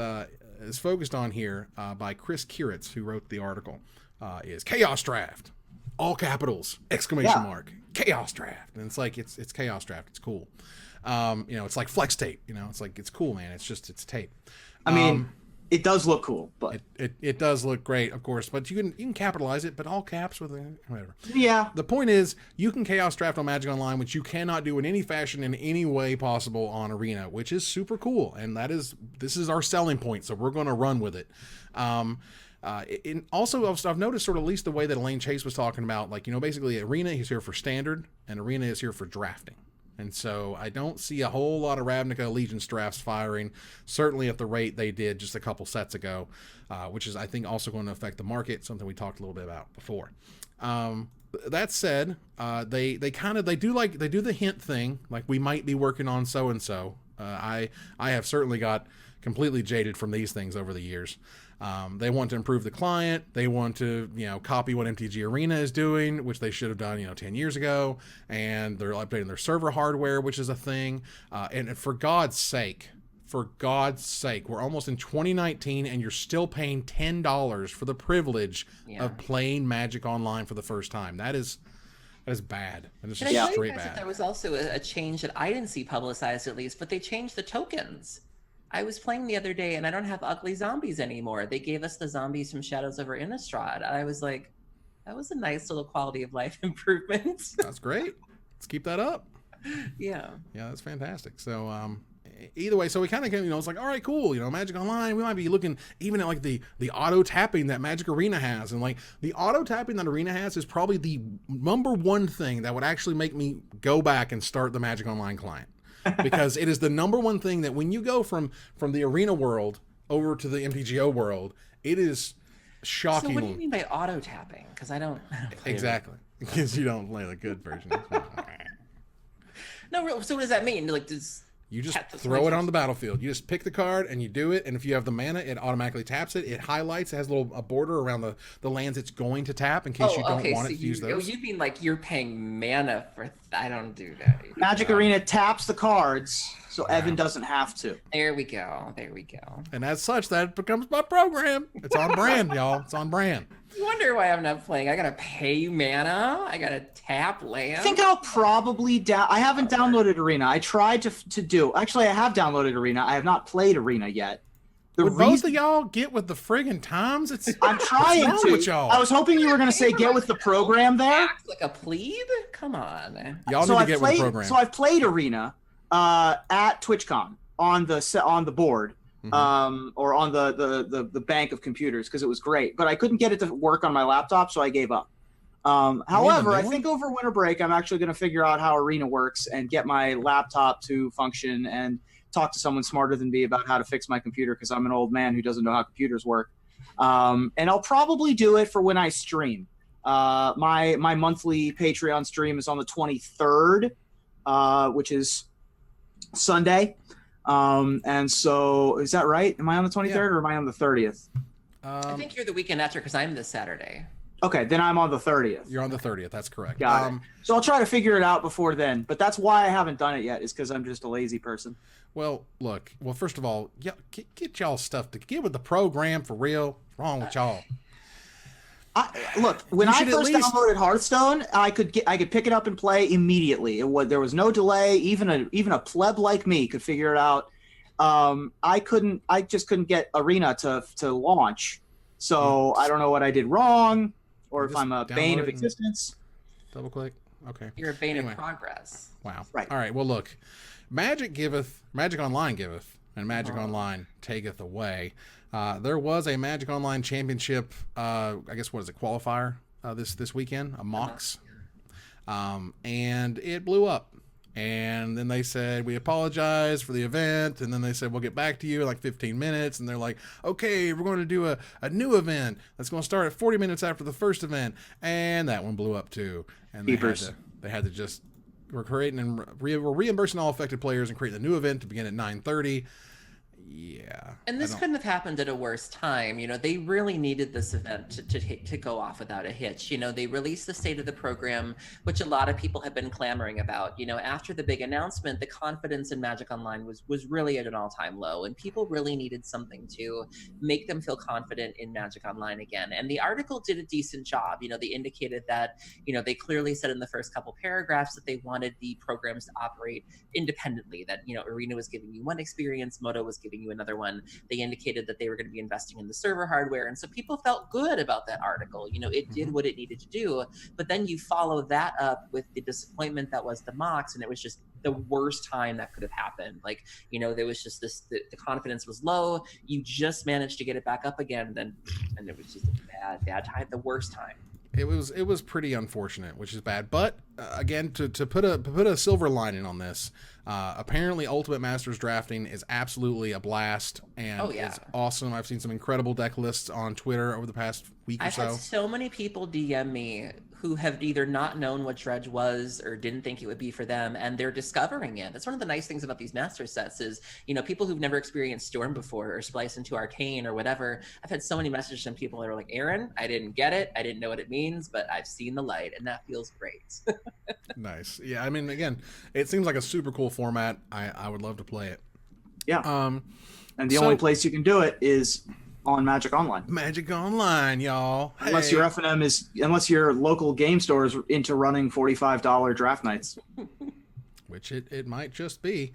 is focused on here by Chris Kiritz, who wrote the article, is Chaos Draft. All capitals, exclamation mark, Chaos Draft. And it's like, it's Chaos Draft. It's cool. It's like flex tape. It's cool, man. It's tape. I mean, it does look cool, but it does look great, of course. But you can capitalize it, but all caps with whatever. Yeah. The point is, you can Chaos Draft on Magic Online, which you cannot do in any fashion in any way possible on Arena, which is super cool. And this is our selling point, so we're going to run with it. Also, I've noticed sort of at least the way that Elaine Chase was talking about, like, basically Arena is here for standard and Arena is here for drafting. And so I don't see a whole lot of Ravnica Allegiance drafts firing, certainly at the rate they did just a couple sets ago, which is, I think, also going to affect the market, something we talked a little bit about before. That said, they do the hint thing, like we might be working on so-and-so. I have certainly got completely jaded from these things over the years. They want to improve the client. They want to, copy what MTG Arena is doing, which they should have done, 10 years ago. And they're updating their server hardware, which is a thing. And for God's sake, we're almost in 2019 and you're still paying $10 for the privilege of playing Magic Online for the first time. That is bad. And it's just straight bad. There was also a change that I didn't see publicized, at least, but they changed the tokens. I was playing the other day and I don't have ugly zombies anymore. They gave us the zombies from Shadows over Innistrad. I was like, that was a nice little quality of life improvement. That's great. Let's keep that up. Yeah, that's fantastic. So either way, so we kind of it's like, all right, cool, Magic Online, we might be looking even at like the auto tapping that Magic Arena has, and like the auto tapping that Arena has is probably the number one thing that would actually make me go back and start the Magic Online client. Because it is the number one thing that when you go from the Arena world over to the MTGO world, it is shocking. So what do you mean by auto tapping? Because I don't exactly, because you don't play the good version. No, so what does that mean? Like, you just throw it on the battlefield. You just pick the card and you do it. And if you have the mana, it automatically taps it. It highlights. It has a border around the lands it's going to tap in case you don't want it to use those. You mean like you're paying mana for? I don't do that. Magic Arena taps the cards, so Evan doesn't have to. There we go. And as such, that becomes my program. It's on brand, y'all. It's on brand. You wonder why I'm not playing. I gotta pay mana. I gotta tap land. I think I'll probably I haven't downloaded Arena. I tried to do. Actually, I have downloaded Arena. I have not played Arena yet. Would both of y'all get with the friggin' times? I'm trying to. With y'all? I was hoping you were going to say get with the program there. Act like a plebe? Come on. Y'all need to get with the program. So I've played Arena at TwitchCon on the board. Or on the bank of computers, because it was great, but I couldn't get it to work on my laptop, so I gave up. However, I think over winter break I'm actually going to figure out how Arena works and get my laptop to function and talk to someone smarter than me about how to fix my computer, because I'm an old man who doesn't know how computers work. And I'll probably do it for when I stream. My monthly Patreon stream is on the 23rd, which is Sunday. And so is that right? Am I on the 23rd or am I on the 30th? I think you're the weekend after, because I'm this Saturday. Okay, then I'm on the 30th. You're on the 30th. That's correct. Got it. So I'll try to figure it out before then. But that's why I haven't done it yet, is because I'm just a lazy person. Well, look. Well, first of all, get y'all stuff to get with the program for real. What's wrong with y'all? Look, when I first downloaded Hearthstone, I could pick it up and play immediately. There was no delay. Even a pleb like me could figure it out. I just couldn't get Arena to launch. So I don't know what I did wrong, or if I'm a bane of existence. Double click. Okay. You're a bane of progress. Wow. Right. All right. Well, look, Magic Online giveth, and Magic Online taketh away. There was a Magic Online Championship, I guess, what is it, qualifier this weekend, a MOCS, and it blew up. And then they said, we apologize for the event. And then they said, we'll get back to you in like 15 minutes. And they're like, okay, we're going to do a new event that's going to start at 40 minutes after the first event. And that one blew up too. And they had to just, we're reimbursing all affected players and creating a new event to begin at 9:30. Yeah. And this couldn't have happened at a worse time. They really needed this event to go off without a hitch. They released the state of the program, which a lot of people have been clamoring about. After the big announcement, the confidence in Magic Online was really at an all-time low, and people really needed something to make them feel confident in Magic Online again. And the article did a decent job. They indicated that, they clearly said in the first couple paragraphs that they wanted the programs to operate independently, that, Arena was giving you one experience, Moto was giving you another one. They indicated that they were going to be investing in the server hardware, and so people felt good about that article. It did what it needed to do, but then you follow that up with the disappointment that was the MOCS, and it was just the worst time that could have happened. Like, you know, there was just this, the confidence was low. You just managed to get it back up again, and it was just a bad time, the worst time. It was pretty unfortunate, which is bad. But again, to put a silver lining on this, apparently Ultimate Masters drafting is absolutely a blast and it's awesome. I've seen some incredible deck lists on Twitter over the past week or so. I've had so many people DM me who have either not known what Dredge was or didn't think it would be for them, and they're discovering it. That's one of the nice things about these master sets is, you know, people who've never experienced Storm before or Splice into Arcane or whatever. I've had so many messages from people that are like, Aaron, I didn't get it. I didn't know what it means, but I've seen the light, and that feels great. Nice. Yeah, I mean, again, it seems like a super cool format. I would love to play it. Yeah. And the only place you can do it is on Magic Online. Magic Online, y'all. Unless your FNM unless your local game store is into running $45 draft nights. Which it might just be.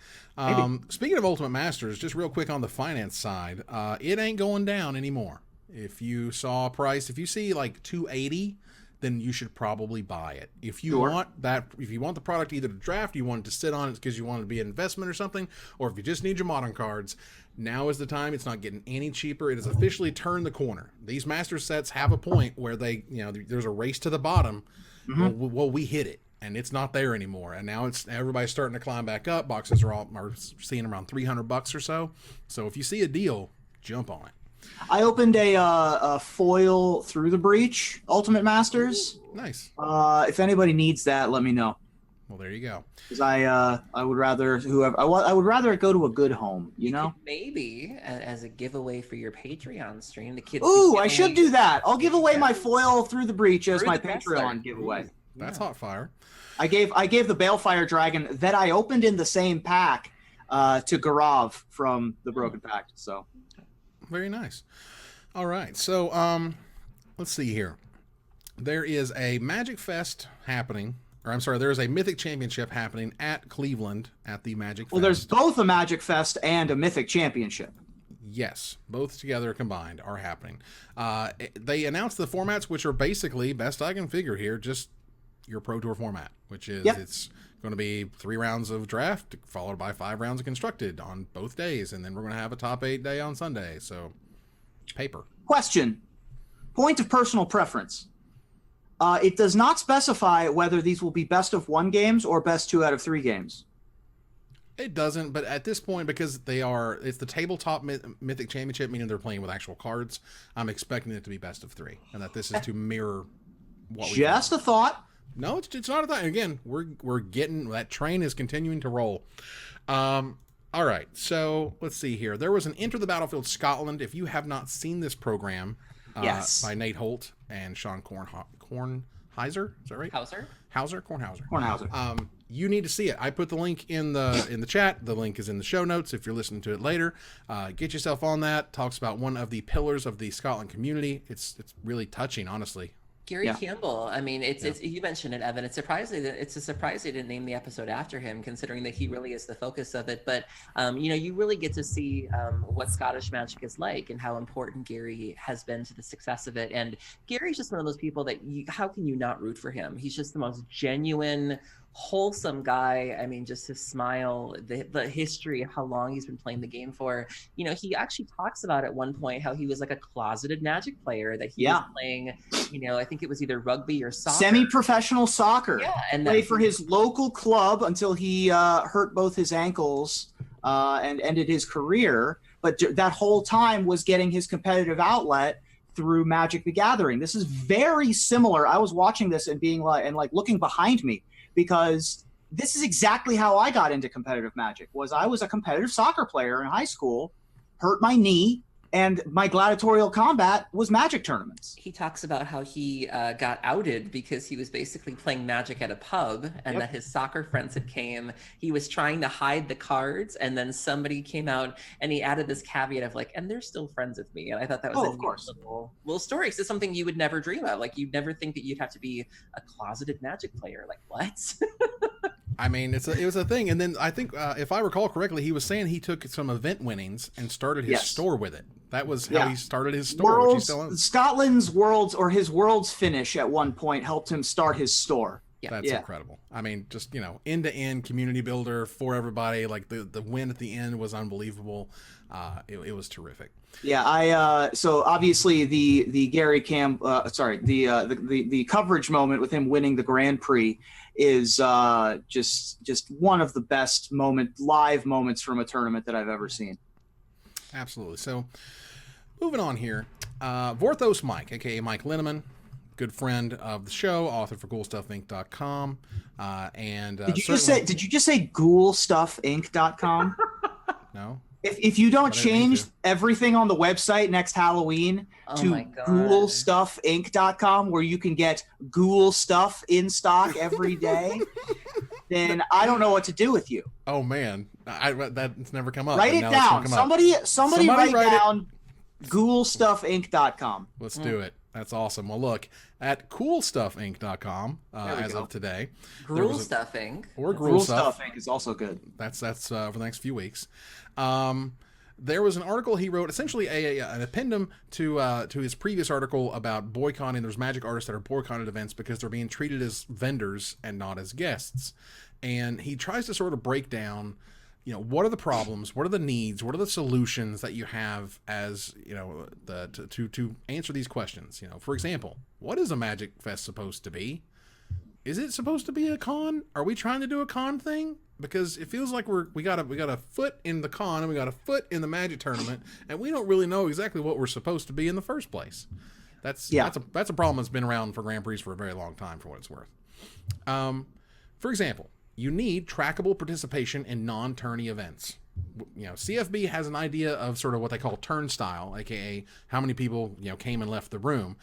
Speaking of Ultimate Masters, just real quick on the finance side, it ain't going down anymore. If you saw a price, if you see like 280, then you should probably buy it. If you want the product either to draft, you want it to sit on it because you want it to be an investment or something, or if you just need your modern cards, now is the time. It's not getting any cheaper. It has officially turned the corner. These master sets have a point where they, you know, there's a race to the bottom. Well, we hit it, and it's not there anymore. And now everybody's starting to climb back up. Boxes are seeing around $300 or so. So if you see a deal, jump on it. I opened a foil Through the Breach Ultimate Masters. Nice. If anybody needs that, let me know. Well, there you go. Because I would rather I would rather it go to a good home. You know. Maybe as a giveaway for your Patreon stream, the kids. Ooh, I should do that. I'll give away my foil Through the Breach as my Patreon giveaway. That's hot fire. I gave the Balefire Dragon that I opened in the same pack to Garav from the Broken Pact. So. Very nice. All right, so let's see here. There is a Magic Fest happening, or I'm sorry, there is a Mythic Championship happening at Cleveland at the Magic Fest. Well, there's both a Magic Fest and a Mythic Championship. Yes, both together combined are happening. They announced the formats, which are basically, best I can figure here, just your Pro Tour format, which is it's going to be 3 rounds of draft followed by 5 rounds of constructed on both days, and then we're going to have a top 8 day on Sunday. So, paper. Question. Point of personal preference. It does not specify whether these will be best of 1 games or best 2 out of 3 games. It doesn't, but at this point, because it's the tabletop Mythic Championship, meaning they're playing with actual cards, I'm expecting it to be best of 3, and that this is to mirror what we Just a thought. No, it's not a thought. Again, we're getting, that train is continuing to roll. All right, so let's see here. There was an Enter the Battlefield Scotland. If you have not seen this program, by Nate Holt and Sean Kornheiser, is that right? Kornhauser. You need to see it. I put the link in the chat. The link is in the show notes if you're listening to it later. Get yourself on that. Talks about one of the pillars of the Scotland community. It's really touching, honestly. Gary Campbell. I mean, it's you mentioned it, Evan. It's a surprise they didn't name the episode after him, considering that he really is the focus of it. But you know, you really get to see what Scottish Magic is like and how important Gary has been to the success of it. And Gary's just one of those people that how can you not root for him? He's just the most genuine, wholesome guy. I mean, just his smile, the history of how long he's been playing the game for. You know, he actually talks about at one point how he was like a closeted Magic player, that he was playing, you know, I think it was either rugby or soccer. Semi-professional soccer. Yeah, and played for his local club until he hurt both his ankles and ended his career. But that whole time was getting his competitive outlet through Magic the Gathering. This is very similar. I was watching this and being like looking behind me, because this is exactly how I got into competitive Magic. I was a competitive soccer player in high school, hurt my knee, and my gladiatorial combat was Magic tournaments. He talks about how he got outed because he was basically playing Magic at a pub, and that his soccer friends had came. He was trying to hide the cards, and then somebody came out, and he added this caveat of like, and they're still friends with me. And I thought that was a little story. It's something you would never dream of. Like, you'd never think that you'd have to be a closeted Magic player. Like, what? I mean, it was a thing. And then I think, if I recall correctly, he was saying he took some event winnings and started his store with it. That was how he started his store, which he still owns. Scotland's Worlds, or his Worlds finish at one point, helped him start his store. That's incredible. I mean, just, end to end community builder for everybody. Like the win at the end was unbelievable. It was terrific. Yeah, so obviously the Gary the coverage moment with him winning the Grand Prix is just one of the best live moments from a tournament that I've ever seen. Absolutely. So moving on here, Vorthos Mike, aka Mike Linneman, good friend of the show, author for GhoulStuffInc.com. Did you just say GhoulStuffInc.com? No. If you don't change everything on the website next Halloween to GhoulStuffInc.com, where you can get ghoul stuff in stock every day, then I don't know what to do with you. Oh man, that's never come up. Write it down. Somebody write down GhoulStuffInc.com. Let's do it. That's awesome. Well, look at CoolStuffInc.com as of today. Gruel Stuff Inc. Or Gruel Stuff Inc. is also good. That's for the next few weeks. There was an article he wrote, essentially an addendum to his previous article about boycotting. There's Magic artists that are boycotted events because they're being treated as vendors and not as guests. And he tries to sort of break down, what are the problems, what are the needs, what are the solutions that you have as, to answer these questions. For example, what is a Magic Fest supposed to be? Is it supposed to be a con? Are we trying to do a con thing? Because it feels like we got a foot in the con and we got a foot in the Magic tournament, and we don't really know exactly what we're supposed to be in the first place. That's a problem that's been around for Grand Prix for a very long time, for what it's worth. For example, you need trackable participation in non-tourney events. CFB has an idea of sort of what they call turnstile, aka how many people came and left the room,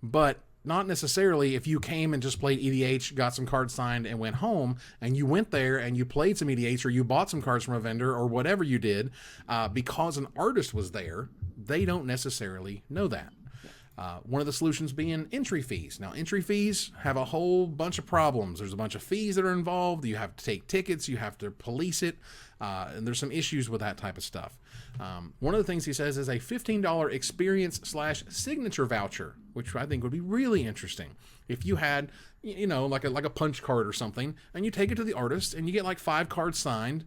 but not necessarily if you came and just played EDH, got some cards signed, and went home, and you went there and you played some EDH, or you bought some cards from a vendor, or whatever you did, because an artist was there, they don't necessarily know that. One of the solutions being entry fees. Now, entry fees have a whole bunch of problems. There's a bunch of fees that are involved. You have to take tickets. You have to police it. And there's some issues with that type of stuff. One of the things he says is a $15 experience/signature voucher, which I think would be really interesting. If you had, like a punch card or something, and you take it to the artist and you get like 5 cards signed,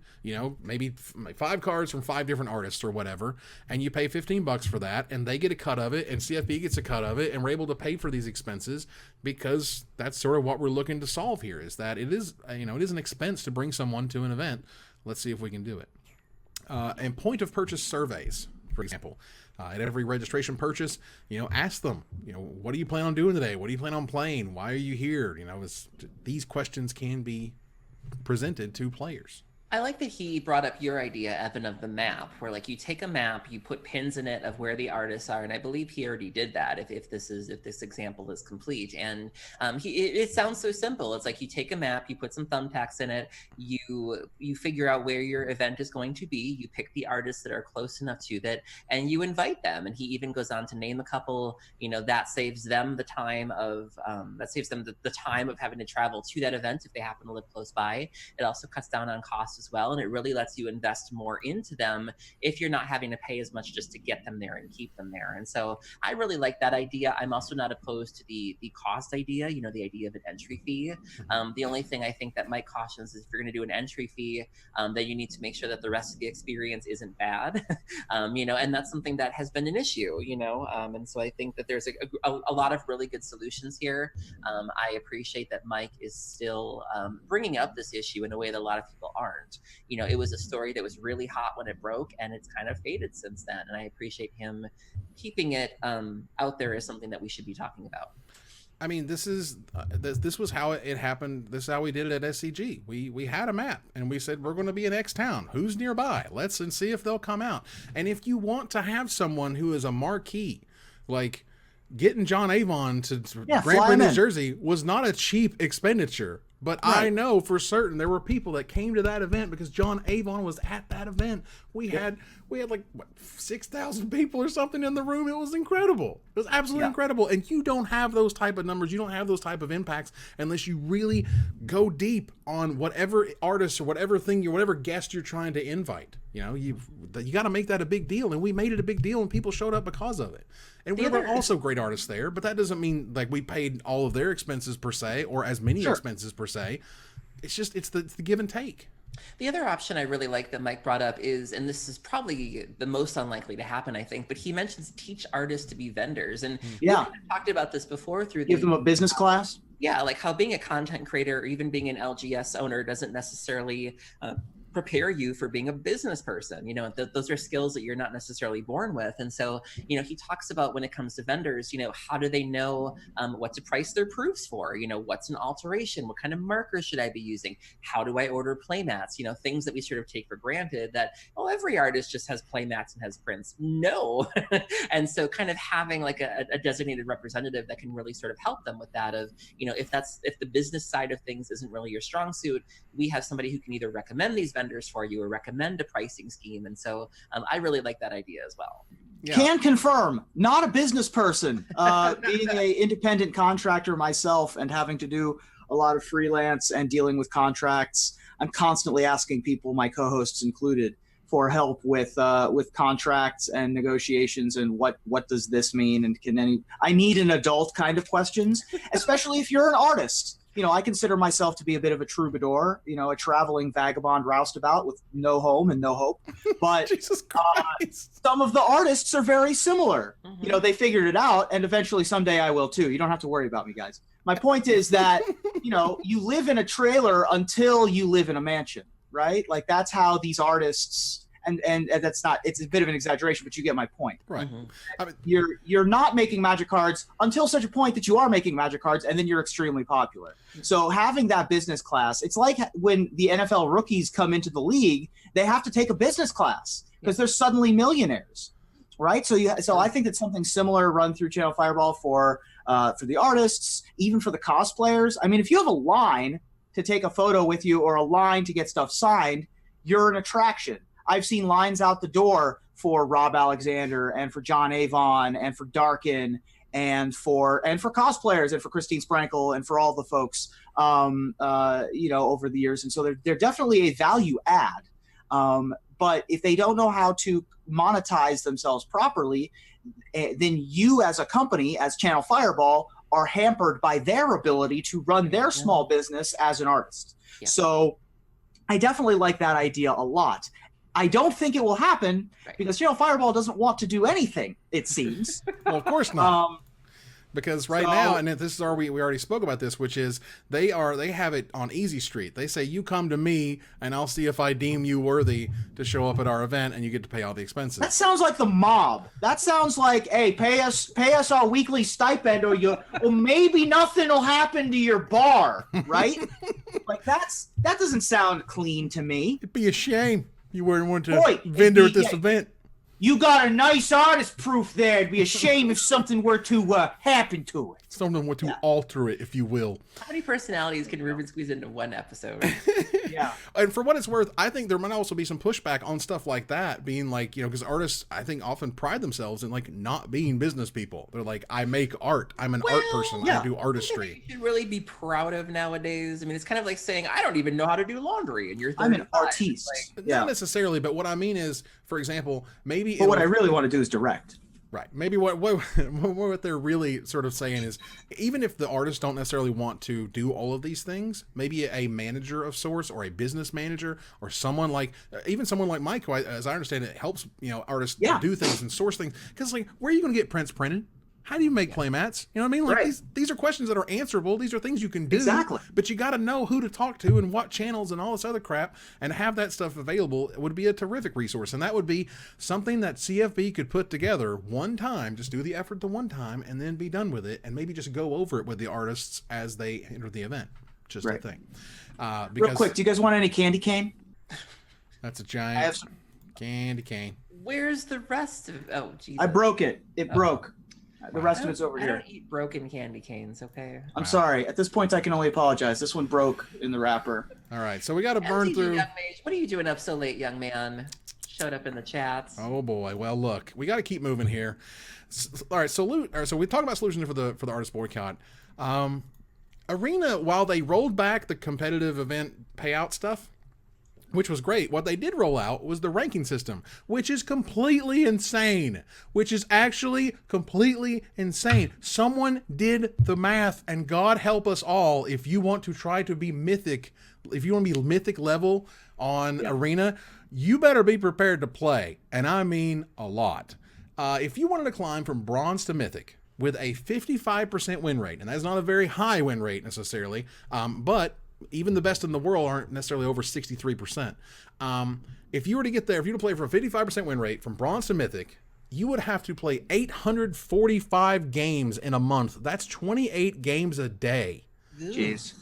maybe 5 cards from 5 different artists or whatever, and you pay $15 for that, and they get a cut of it, and CFB gets a cut of it, and we're able to pay for these expenses, because that's sort of what we're looking to solve here, is that it is, it is an expense to bring someone to an event. Let's see if we can do it. And point of purchase surveys, for example. At every registration purchase, ask them, what do you plan on doing today? What do you plan on playing? Why are you here? These questions can be presented to players. I like that he brought up your idea, Evan, of the map, where like you take a map, you put pins in it of where the artists are, and I believe he already did that. If this example is complete, and it sounds so simple. It's like you take a map, you put some thumbtacks in it, you figure out where your event is going to be, you pick the artists that are close enough to that, and you invite them. And he even goes on to name a couple. That saves them the time of the time of having to travel to that event if they happen to live close by. It also cuts down on costs as well, and it really lets you invest more into them if you're not having to pay as much just to get them there and keep them there. And so I really like that idea. I'm also not opposed to the cost idea, the idea of an entry fee. The only thing I think that Mike cautions is if you're going to do an entry fee, that you need to make sure that the rest of the experience isn't bad, and that's something that has been an issue, and so I think that there's a lot of really good solutions here. I appreciate that Mike is still bringing up this issue in a way that a lot of people aren't. It was a story that was really hot when it broke, and it's kind of faded since then. And I appreciate him keeping it out there as something that we should be talking about. I mean, this was how it happened. This is how we did it at SCG. We had a map, and we said, we're going to be in X town. Who's nearby? Let's see if they'll come out. And if you want to have someone who is a marquee, like getting John Avon to Grand Prix, New Jersey was not a cheap expenditure. But right. I know for certain there were people that came to that event because John Avon was at that event. We had like 6,000 people or something in the room. It was incredible. It was absolutely incredible. And you don't have those type of numbers. You don't have those type of impacts unless you really go deep on whatever artist or whatever thing, whatever guest you're trying to invite. You know, you got to make that a big deal, and we made it a big deal, and people showed up because of it. And we were also great artists there, but that doesn't mean like we paid all of their expenses per se, or as many expenses per se. It's just it's the give and take. The other option I really like that Mike brought up is, and this is probably the most unlikely to happen, I think, but he mentions teach artists to be vendors. And we talked about this before through give them a business class. Yeah, like how being a content creator or even being an LGS owner doesn't necessarily prepare you for being a business person. You know, those are skills that you're not necessarily born with. And so, you know, he talks about when it comes to vendors, you know, how do they know what to price their proofs for? You know, what's an alteration? What kind of markers should I be using? How do I order playmats? You know, things that we sort of take for granted that, oh, every artist just has playmats and has prints. No. And so kind of having like a designated representative that can really sort of help them with that of, you know, if the business side of things isn't really your strong suit, we have somebody who can either recommend these vendors for you or recommend a pricing scheme. And so I really like that idea as well. Yeah. Can confirm, not a business person. Being an independent contractor myself and having to do a lot of freelance and dealing with contracts, I'm constantly asking people, my co-hosts included, for help with contracts and negotiations and what does this mean, and I need an adult kind of questions, especially if you're an artist. You know, I consider myself to be a bit of a troubadour, you know, a traveling vagabond roustabout with no home and no hope. But some of the artists are very similar. Mm-hmm. You know, they figured it out, and eventually someday I will too. You don't have to worry about me, guys. My point is that, you know, you live in a trailer until you live in a mansion, right? Like that's how these artists, and that's not, it's a bit of an exaggeration, but you get my point. Right. Mm-hmm. I mean, you're not making Magic cards until such a point that you are making Magic cards, and then you're extremely popular. So having that business class, it's like when the NFL rookies come into the league, they have to take a business class because they're suddenly millionaires, right? So I think that something similar run through Channel Fireball for the artists, even for the cosplayers. I mean, if you have a line to take a photo with you or a line to get stuff signed, you're an attraction. I've seen lines out the door for Rob Alexander and for John Avon and for Darkin and for cosplayers and for Christine Sprankle and for all the folks, you know, over the years. And so they're definitely a value add. But if they don't know how to monetize themselves properly, then you as a company, as Channel Fireball, are hampered by their ability to run their small business as an artist. Yeah. So I definitely like that idea a lot. I don't think it will happen because Channel Fireball doesn't want to do anything, it seems. Well, of course not. Because now, and this is we already spoke about this, which is they have it on Easy Street. They say you come to me and I'll see if I deem you worthy to show up at our event, and you get to pay all the expenses. That sounds like the mob. That sounds like, hey, pay us our weekly stipend, or maybe nothing will happen to your bar, right? Like that doesn't sound clean to me. It'd be a shame you weren't one to vendor at this event. You got a nice artist proof there. It'd be a shame if something were to happen to it. Something were to alter it, if you will. How many personalities can Ruben squeeze into one episode? Yeah. And for what it's worth, I think there might also be some pushback on stuff like that, being like, you know, because artists, I think, often pride themselves in like not being business people. They're like, I make art. I'm an art person. I do artistry. You should really be proud of nowadays. I mean, it's kind of like saying, I don't even know how to do laundry, and you're 35. I'm an artiste. Like, not necessarily, but what I mean is, for example, maybe. But what I really want to do is direct. Right. Maybe what they're really sort of saying is, even if the artists don't necessarily want to do all of these things, maybe a manager of sorts, or a business manager, or someone like Mike, who, as I understand it, helps, you know, artists do things and source things. Because like, where are you going to get prints printed? How do you make playmats? You know what I mean? Like these are questions that are answerable. These are things you can do. Exactly. But you got to know who to talk to and what channels and all this other crap, and have that stuff available. It would be a terrific resource. And that would be something that CFB could put together one time, just do the effort the one time, and then be done with it, and maybe just go over it with the artists as they enter the event. Just a thing. Because, real quick, do you guys want any candy cane? That's a giant candy cane. Where's the rest of? Oh, Jesus. I broke it. It broke. The rest of it's over here. I don't eat broken candy canes, okay? I'm sorry. At this point, I can only apologize. This one broke in the wrapper. All right, so we got to burn through. Young Mage, what are you doing up so late, young man? Showed up in the chats. Oh boy. Well, look, we got to keep moving here. All right, so we talked about solutions for the artist boycott. Arena, while they rolled back the competitive event payout stuff, which was great. What they did roll out was the ranking system, which is completely insane, which is actually completely insane. Someone did the math, and God help us all if you want to try to be mythic, if you want to be mythic level on Arena, you better be prepared to play, and I mean a lot. If you wanted to climb from bronze to mythic with a 55% win rate, and that's not a very high win rate necessarily, but even the best in the world aren't necessarily over 63%. If you were to get there, if you were to play for a 55% win rate from bronze to mythic, you would have to play 845 games in a month. That's 28 games a day. Jeez.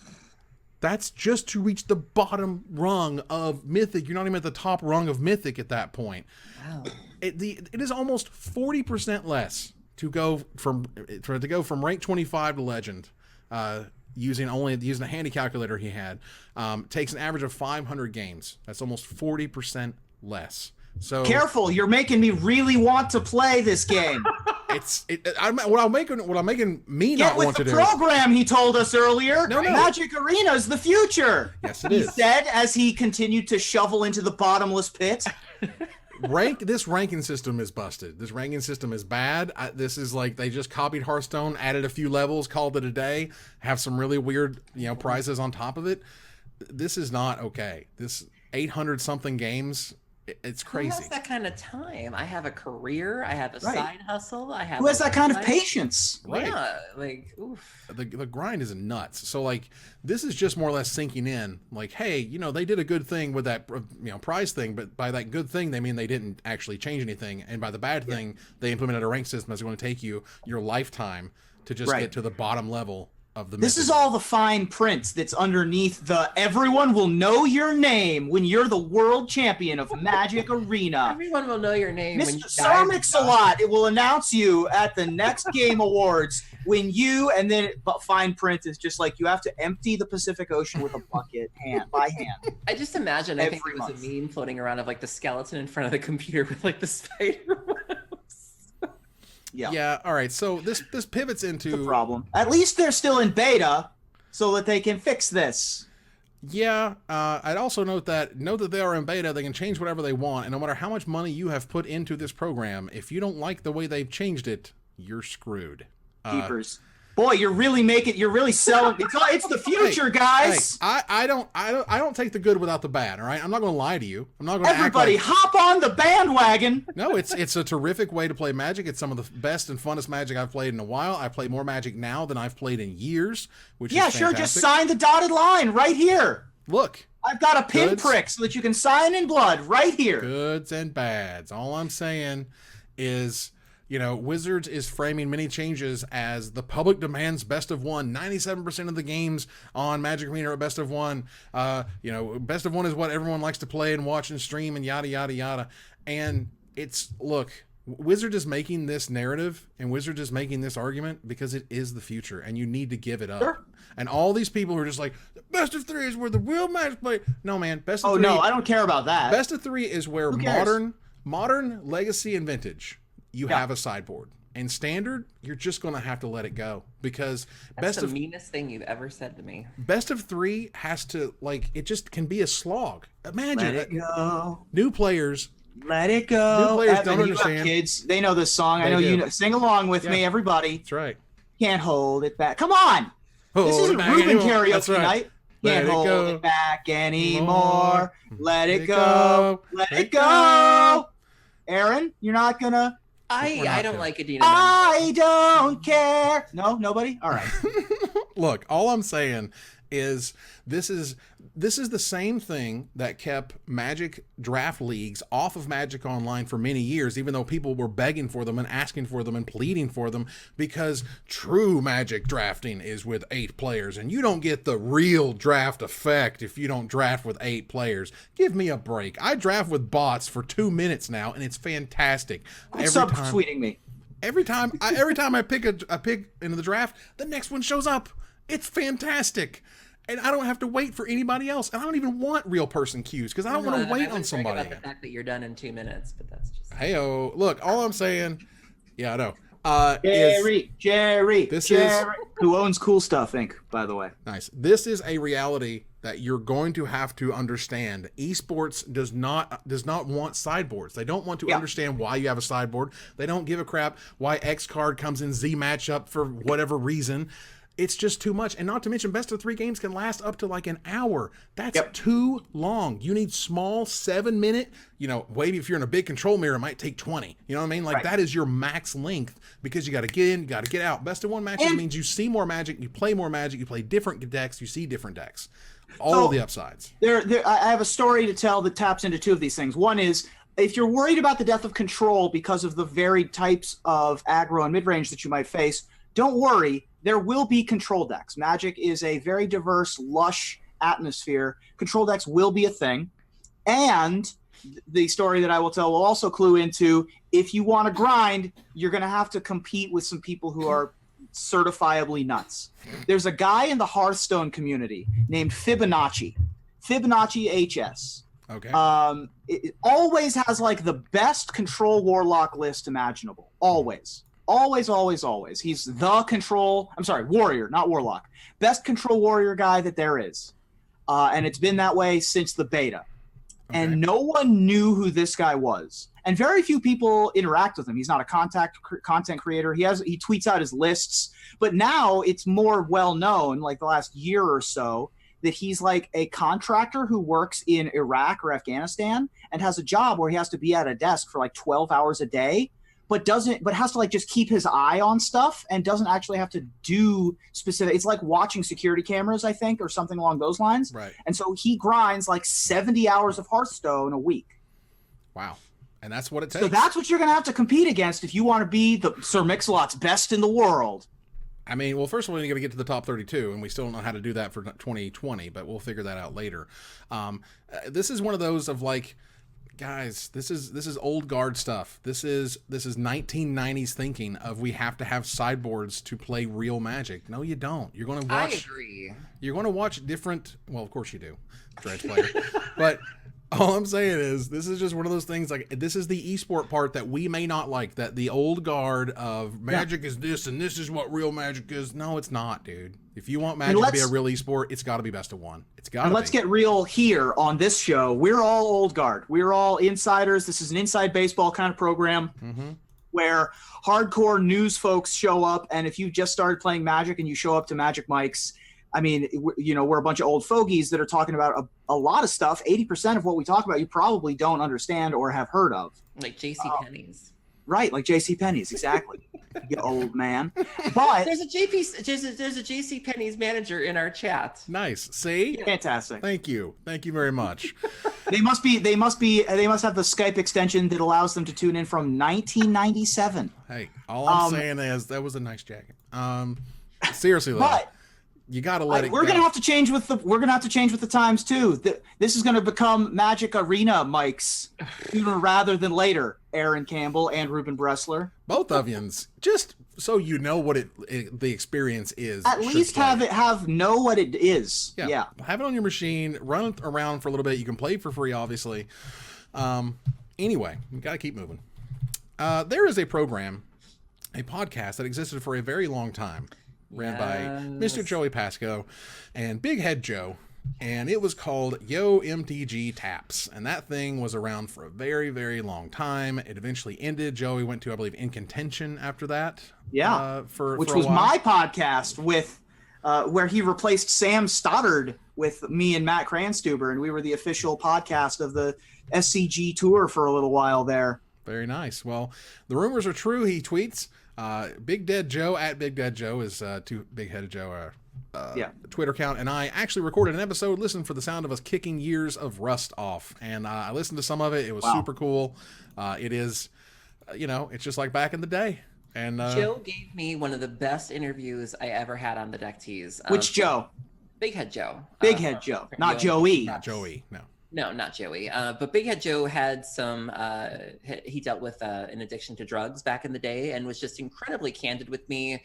That's just to reach the bottom rung of mythic. You're not even at the top rung of mythic at that point. Wow. It is almost 40% less to go from rank 25 to legend. Using a handy calculator he had, takes an average of 500 games. That's almost 40% less. So careful, you're making me really want to play this game. What I'm making me not want to do. Get with the program he told us earlier. No. Magic Arena is the future. Yes, it is. He said as he continued to shovel into the bottomless pit. This ranking system is busted. This ranking system is bad. This is like they just copied Hearthstone, added a few levels, called it a day, have some really weird, prizes on top of it. This is not okay. This 800 something games, it's crazy. Who has that kind of time? I have a career. I have a side hustle. I have. Who has that kind of patience? Right. Yeah, like oof. The grind is nuts. So like this is just more or less sinking in. Like, hey, they did a good thing with that prize thing, but by that good thing they mean they didn't actually change anything, and by the bad thing they implemented a rank system that's going to take you your lifetime to just get to the bottom level of the. This is all the fine print that's underneath the everyone will know your name when you're the world champion of Magic Arena. Everyone will know your name. Mr. Sir Mix-a-Lot, it will announce you at the next Game Awards when you, and then but fine print is just like you have to empty the Pacific Ocean with a bucket by hand. I just imagine, I think there was a meme floating around of like the skeleton in front of the computer with like the spider webs. Yeah. All right. So this pivots into the problem. At least they're still in beta, so that they can fix this. Yeah. I'd also note that they are in beta. They can change whatever they want, and no matter how much money you have put into this program, if you don't like the way they've changed it, you're screwed. Keepers. Boy, you're really selling. It's the future, guys. Hey, I don't take the good without the bad. All right, I'm not going to lie to you. I'm not going to. Everybody, hop on the bandwagon. No, it's a terrific way to play Magic. It's some of the best and funnest Magic I've played in a while. I play more Magic now than I've played in years, which is fantastic. Just sign the dotted line right here. Look, I've got a pinprick so that you can sign in blood right here. Goods and bads. All I'm saying is, Wizards is framing many changes as the public demands best of one. 97% of the games on Magic Arena are best of one. Best of one is what everyone likes to play and watch and stream and yada, yada, yada. And Wizards is making this narrative and Wizards is making this argument because it is the future and you need to give it up. Sure. And all these people who are just like, the best of three is where the real Magic play. No, man. Best of three. Oh, no, I don't care about that. Best of three is where modern, legacy, and vintage, you have a sideboard. And standard, you're just going to have to let it go because that's the meanest thing you've ever said to me. Best of three has to, it just can be a slog. Imagine let it go. New players. Let it go. New players don't understand. Kids, they know this song. I know you know. Sing along with me, everybody. That's right. Can't hold it back. Come on. This isn't Ruben karaoke night. Can't hold it back anymore. Let it go. Let it go. Aaron, you're not gonna. I don't like Adina. I don't care. No, nobody? All right. Look, all I'm saying is this is the same thing that kept Magic draft leagues off of Magic Online for many years, even though people were begging for them and asking for them and pleading for them, because true Magic drafting is with 8 players, and you don't get the real draft effect if you don't draft with 8 players. Give me a break. I draft with bots for 2 minutes now, and it's fantastic. Subtweeting me. Every time I pick a pick into the draft, the next one shows up. It's fantastic. And I don't have to wait for anybody else. And I don't even want real person queues because I don't want to wait on somebody. About the fact that you're done in 2 minutes, but that's just. Hey-oh. Look, all I'm saying, I know. Jerry, who owns Cool Stuff Inc., by the way. Nice. This is a reality that you're going to have to understand. Esports does not want sideboards. They don't want to understand why you have a sideboard. They don't give a crap why X card comes in Z matchup for whatever reason. It's just too much. And not to mention, best of 3 games can last up to like an hour. That's too long. You need small 7-minute, maybe if you're in a big control mirror, it might take 20. You know what I mean? Like that is your max length because you got to get in, you got to get out. Best of 1 matches means you see more Magic, you play more Magic, you play different decks, you see different decks. All the upsides. I have a story to tell that taps into 2 of these things. One is, if you're worried about the death of control because of the varied types of aggro and mid-range that you might face, don't worry. There will be control decks. Magic is a very diverse, lush atmosphere. Control decks will be a thing. And the story that I will tell will also clue into, if you want to grind, you're going to have to compete with some people who are certifiably nuts. There's a guy in the Hearthstone community named Fibonacci HS. Okay. It always has like the best control warlock list imaginable. Always. He's the warrior, not warlock. Best control warrior guy that there is. And it's been that way since the beta. Okay. And no one knew who this guy was. And very few people interact with him. He's not a content creator. He tweets out his lists. But now it's more well known, like the last year or so, that he's like a contractor who works in Iraq or Afghanistan and has a job where he has to be at a desk for like 12 hours a day. But has to like just keep his eye on stuff and doesn't actually have to do specific. It's like watching security cameras, I think, or something along those lines. Right. And so he grinds like 70 hours of Hearthstone a week. Wow. And that's what it takes. So that's what you're going to have to compete against if you want to be the Sir Mix-a-Lot's best in the world. I mean, well, first of all, you got to get to the top 32, and we still don't know how to do that for 2020, but we'll figure that out later. This is one of those of like, guys, this is old guard stuff. This is 1990s thinking of we have to have sideboards to play real Magic. No, you don't. You're going to watch. I agree. You're going to watch different. Well, of course you do, Dredge player. But all I'm saying is this is just one of those things. Like, this is the esport part that we may not like. That the old guard of Magic is this and this is what real Magic is. No, it's not, dude. If you want Magic to be a real esport, it's got to be best of 1. It's got to be. Let's get real here on this show. We're all old guard. We're all insiders. This is an inside baseball kind of program where hardcore news folks show up. And if you just started playing Magic and you show up to Magic Mics, I mean, we're a bunch of old fogies that are talking about a lot of stuff. 80% of what we talk about you probably don't understand or have heard of. Like J.C. Penney's. Right, like J.C. Penney's, exactly. You old man. But there's a J.C. Penney's manager in our chat. Nice. See? Fantastic. Thank you very much. They must have the Skype extension that allows them to tune in from 1997. Hey, all I'm saying is that was a nice jacket. Seriously though. But you got to let it go. We're gonna have to change with the times too. This is gonna become Magic Arena mics sooner rather than later. Aaron Campbell and Ruben Bressler. Both of yous. Just so you know what the experience is. At least know what it is. Yeah. Have it on your machine. Run it around for a little bit. You can play for free, obviously. Anyway, we got to keep moving. There is a program, a podcast that existed for a very long time. Ran by Mr. Joey Pasco and Big Head Joe, and it was called Yo MTG Taps, and that thing was around for a very, very long time. It eventually ended. Joey went to, I believe, In Contention after that. Yeah, which for was a while. my podcast with where he replaced Sam Stoddard with me and Matt Cranstuber, and we were the official podcast of the SCG tour for a little while there. Very nice. Well, the rumors are true. He tweets. Big Dead Joe at Big Dead Joe is Too Big Headed Joe Twitter account, and I actually recorded an episode. Listen for the sound of us kicking years of rust off, and I listened to some of it. It was super cool. It is, it's just like back in the day. And Joe gave me one of the best interviews I ever had on the Deck Tease. Which Joe? Big Head Joe. Big Head Joe, not Joey. Not Joey. No. No, not Joey. But Big Head Joe had some, he dealt with an addiction to drugs back in the day and was just incredibly candid with me.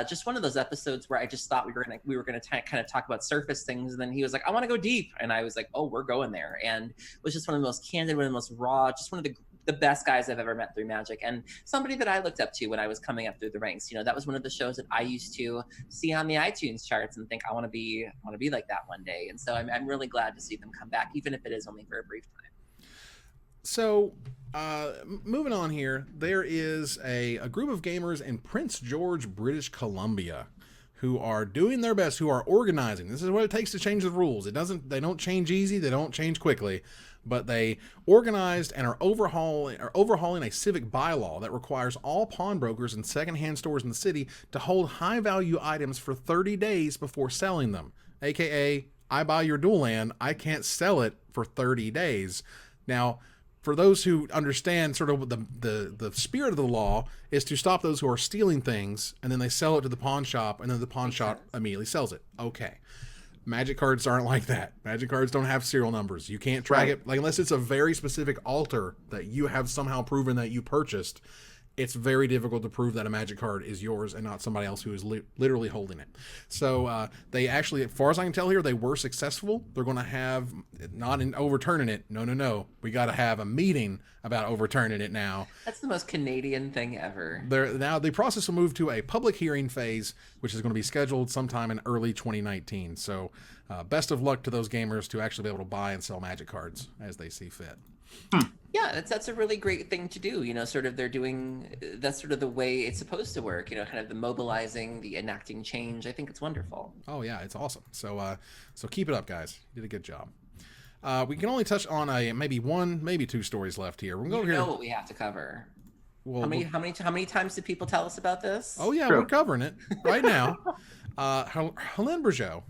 Just one of those episodes where I just thought we were gonna kind of talk about surface things. And then he was like, I want to go deep. And I was like, oh, we're going there. And it was just one of the most candid, one of the most raw, just one of the best guys I've ever met through Magic, and somebody that I looked up to when I was coming up through the ranks. You know, that was one of the shows that I used to see on the iTunes charts and think I want to be like that one day. And so I'm really glad to see them come back, even if it is only for a brief time. So, moving on here, there is a group of gamers in Prince George, British Columbia, who are doing their best, who are organizing. This is what it takes to change the rules. They don't change easy, they don't change quickly, but they organized and are overhauling a civic bylaw that requires all pawnbrokers and secondhand stores in the city to hold high value items for 30 days before selling them. AKA, I buy your dual land, I can't sell it for 30 days. Now, for those who understand sort of the spirit of the law is to stop those who are stealing things, and then they sell it to the pawn shop, and then the pawn shop immediately sells it. Okay. Magic cards aren't like that. Magic cards don't have serial numbers. You can't track it, like, unless it's a very specific altar that you have somehow proven that you purchased. It's very difficult to prove that a Magic card is yours and not somebody else who is literally holding it. So they actually, as far as I can tell here, they were successful. They're going to have, not in overturning it. No. We got to have a meeting about overturning it now. That's the most Canadian thing ever. Now the process will move to a public hearing phase, which is going to be scheduled sometime in early 2019. So best of luck to those gamers to actually be able to buy and sell Magic cards as they see fit. Yeah, that's a really great thing to do. You know, sort of that's sort of the way it's supposed to work. You know, kind of the mobilizing, the enacting change. I think it's wonderful. Oh yeah, it's awesome. So keep it up, guys. You did a good job. We can only touch on maybe one, maybe two stories left here. We're going to know what we have to cover. Well, how many times did people tell us about this? Oh yeah, we're covering it right now. Helene Bourgeau,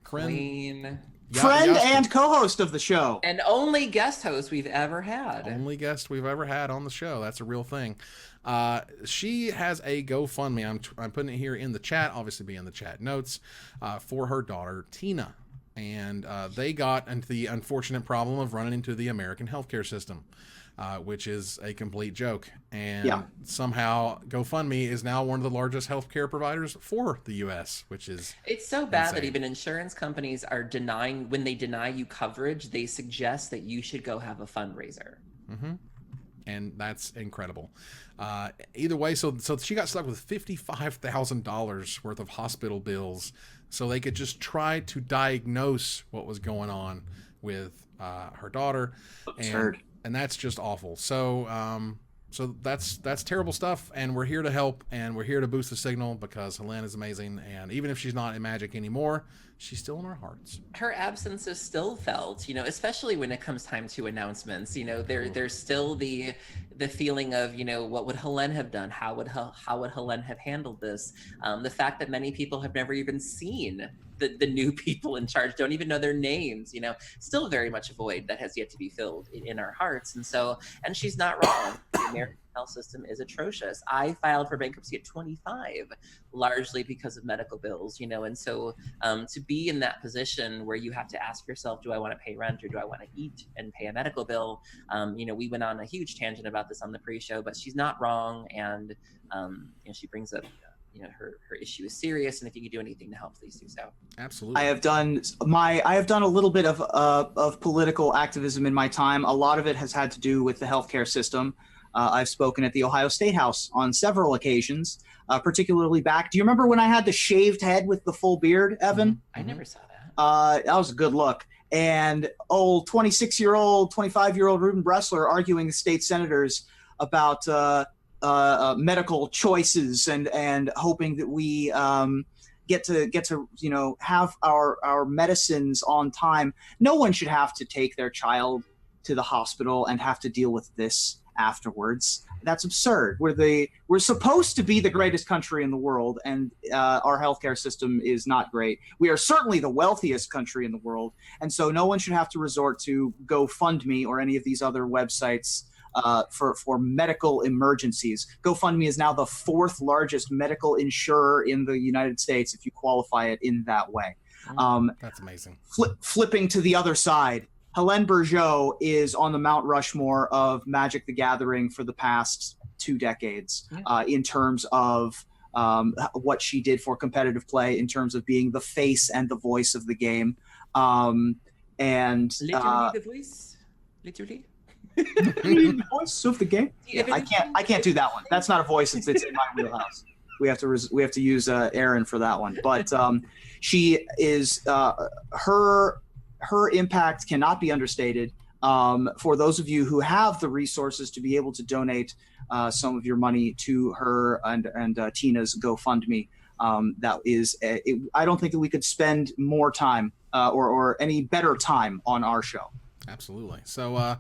Queen. Friend and co-host of the show. And only guest host we've ever had. Only guest we've ever had on the show. That's a real thing. She has a GoFundMe. I'm putting it here in the chat, obviously be in the chat notes, for her daughter, Tina. And they got into the unfortunate problem of running into the American healthcare system, which is a complete joke. And somehow GoFundMe is now one of the largest healthcare providers for the U.S., which is it's so bad that even insurance companies are denying, when they deny you coverage, they suggest that you should go have a fundraiser. Mm-hmm. And that's incredible. Either way, so she got stuck with $55,000 worth of hospital bills, so they could just try to diagnose what was going on with her daughter. And that's just awful. So that's terrible stuff, and we're here to help, and we're here to boost the signal because Helene is amazing, and even if she's not in Magic anymore, she's still in our hearts. Her absence is still felt, you know, especially when it comes time to announcements. You know, there's still the feeling of, you know, what would Helene have done? How would Helene have handled this? The fact that many people have never even seen the new people in charge, don't even know their names, you know, still very much a void that has yet to be filled in our hearts. And she's not wrong. The American health system is atrocious. I filed for bankruptcy at 25, largely because of medical bills, you know, and so to be in that position where you have to ask yourself, do I want to pay rent or do I want to eat and pay a medical bill? You know, we went on a huge tangent about this on the pre-show, but she's not wrong, and you know, she brings up you know, her issue is serious, and if you can do anything to help, please do so. Absolutely. I have done a little bit of political activism in my time. A lot of it has had to do with the healthcare system. I've spoken at the Ohio State House on several occasions, particularly back. Do you remember when I had the shaved head with the full beard, Evan? I never saw that. That was a good look. And old 26-year-old, 25-year-old Ruben Bressler arguing with state senators about medical choices and hoping that we get to you know, have our medicines on time. No one should have to take their child to the hospital and have to deal with this afterwards. That's absurd. We're supposed to be the greatest country in the world, and our healthcare system is not great. We are certainly the wealthiest country in the world, and so no one should have to resort to GoFundMe or any of these other websites for medical emergencies. GoFundMe is now the 4th largest medical insurer in the United States, if you qualify it in that way. That's amazing. Flipping to the other side, Helene Bourgeau is on the Mount Rushmore of Magic the Gathering for the past 2 decades, in terms of what she did for competitive play, in terms of being the face and the voice of the game. Literally the voice? Literally? Voice of the game. Yeah, I can't do that one. That's not a voice. It's in my wheelhouse. We have to use Aaron for that one. But she is her impact cannot be understated. For those of you who have the resources to be able to donate some of your money to her and Tina's GoFundMe, that is, I don't think that we could spend more time or any better time on our show. Absolutely. So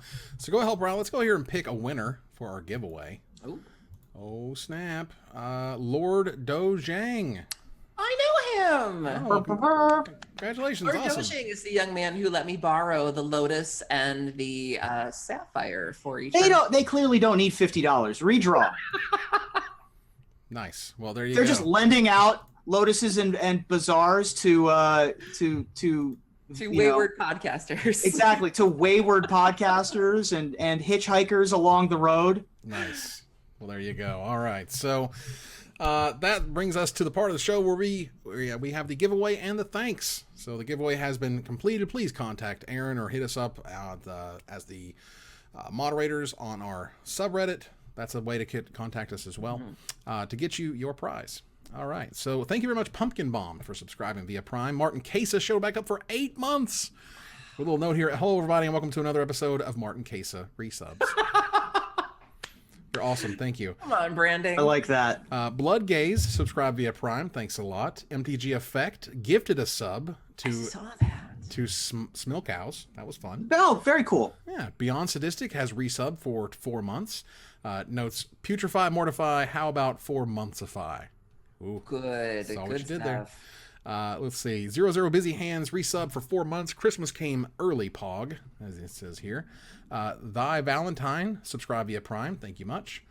go help her out. Let's go here and pick a winner for our giveaway. Oh snap! Lord Dojang. I know him. Oh, congratulations! Lord Awesome. Dojang is the young man who let me borrow the Lotus and the Sapphire for each. They clearly don't need $50. Redraw. Nice. Well, there you go. They're just lending out Lotuses and Bazaars to wayward podcasters. Exactly, to wayward podcasters and hitchhikers along the road. Nice. Well, there you go. All right. So that brings us to the part of the show where we have the giveaway and the thanks. So the giveaway has been completed. Please contact Aaron or hit us up as the moderators on our subreddit. That's a way to contact us as well to get you your prize. All right. So thank you very much, Pumpkin Bomb, for subscribing via Prime. Martin Casa showed back up for 8 months. With a little note here. Hello, everybody, and welcome to another episode of Martin Casa Resubs. You're awesome. Thank you. Come on, branding. I like that. Blood Gaze subscribed via Prime. Thanks a lot. MTG Effect gifted a sub to Smilkhouse. That was fun. Oh, very cool. Yeah. Beyond Sadistic has resub for 4 months. Notes Putrefy, Mortify. How about 4 monthsify? Ooh, good. Saw Good what you did stuff. there. Let's see. 00 Busy Hands resub for 4 months. Christmas came early, Pog, as it says here. Thy Valentine subscribe via Prime. Thank you much.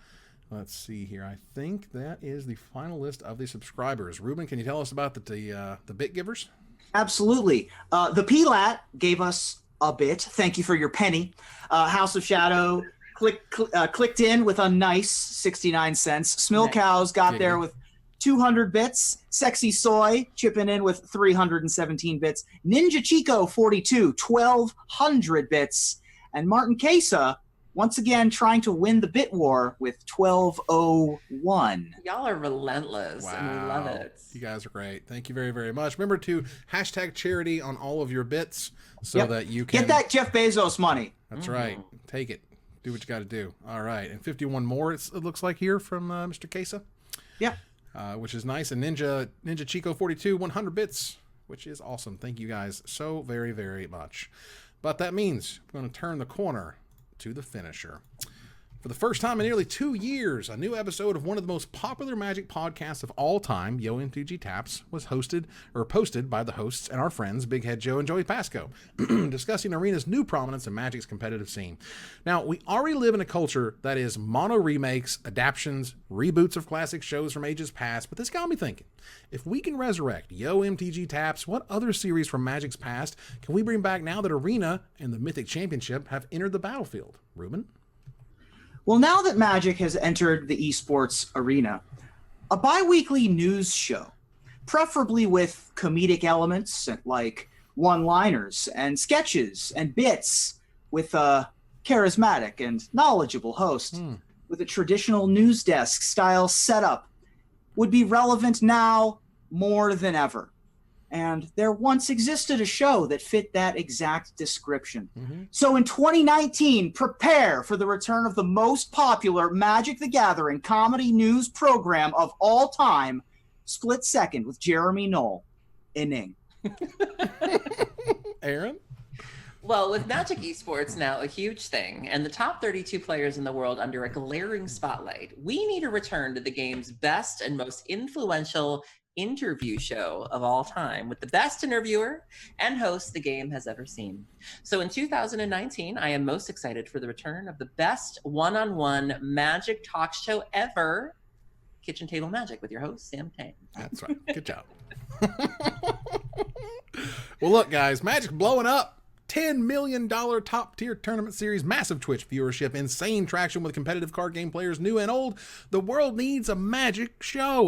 Let's see here. I think that is the final list of the subscribers. Ruben, can you tell us about the bit givers? Absolutely. The PLAT gave us a bit. Thank you for your penny. House of Shadow clicked in with a nice 69 cents. Smilkhouse got there with 200 bits. Sexy Soy chipping in with 317 bits. Ninja Chico 42, 1,200 bits. And Martin Casa, once again, trying to win the bit war with 1201. Y'all are relentless, and we love it. You guys are great. Thank you very, very much. Remember to hashtag charity on all of your bits so that you can... Get that Jeff Bezos money. That's right. Take it. Do what you got to do. All right. And 51 more, it looks like, here from Mr. Casa. Yeah. Which is nice. And Ninja Chico 42, 100 bits, which is awesome. Thank you guys so very, very much. But that means we're going to turn the corner to the finisher. For the first time in nearly 2 years, a new episode of one of the most popular Magic podcasts of all time, Yo MTG Taps, was posted by the hosts and our friends Big Head Joe and Joey Pasco, discussing Arena's new prominence in Magic's competitive scene. Now, we already live in a culture that is mono-remakes, adaptions, reboots of classic shows from ages past, but this got me thinking. If we can resurrect Yo MTG Taps, what other series from Magic's past can we bring back now that Arena and the Mythic Championship have entered the battlefield? Ruben? Well, now that Magic has entered the esports arena, a bi-weekly news show, preferably with comedic elements like one-liners and sketches and bits, with a charismatic and knowledgeable host with a traditional news desk style setup, would be relevant now more than ever. And there once existed a show that fit that exact description. So in 2019, prepare for the return of the most popular Magic the Gathering comedy news program of all time, Split Second with Jeremy Knoll. Inning. Aaron? Well, with Magic Esports now a huge thing, and the top 32 players in the world under a glaring spotlight, we need a return to the game's best and most influential interview show of all time, with the best interviewer and host the game has ever seen. So in 2019, I am most excited for the return of the best one-on-one Magic talk show ever, Kitchen Table Magic, with your host, Sam Tang. That's right. Good job. Well, look, guys, Magic's blowing up. $10 million top tier tournament series, massive Twitch viewership, insane traction with competitive card game players new and old. The world needs a magic show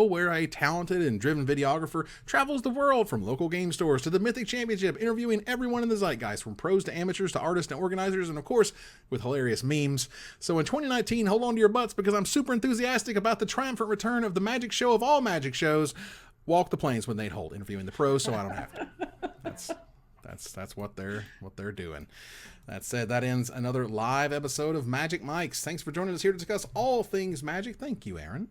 where a talented and driven videographer travels the world from local game stores to the Mythic Championship, interviewing everyone in the zeitgeist, from pros to amateurs to artists and organizers, and of course, with hilarious memes. So in 2019, hold on to your butts, because I'm super enthusiastic about the triumphant return of the magic show of all magic shows, Walk the Plains with Nate Holt, interviewing the pros, so I don't have to. That's what they're doing. That said, that ends another live episode of Magic Mics. Thanks for joining us here to discuss all things Magic. Thank you, Aaron.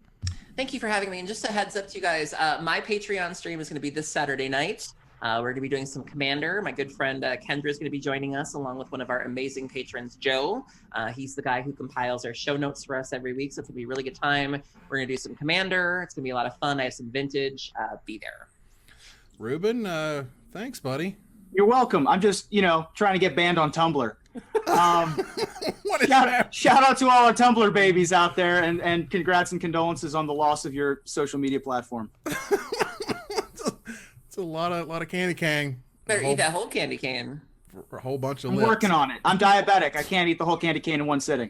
Thank you for having me. And just a heads up to you guys, my Patreon stream is going to be this Saturday night. We're going to be doing some Commander. My good friend Kendra is going to be joining us, along with one of our amazing patrons, Joe. He's the guy who compiles our show notes for us every week, so it's going to be a really good time. We're going to do some Commander. It's going to be a lot of fun. I have some Vintage. Be there. Ruben, thanks, buddy. You're welcome. I'm just, trying to get banned on Tumblr. Shout out to all our Tumblr babies out there, and congrats and condolences on the loss of your social media platform. It's a lot of candy cane. Better eat that whole candy cane. For a whole bunch of I'm lips. working on it. I'm diabetic. I can't eat the whole candy cane in one sitting.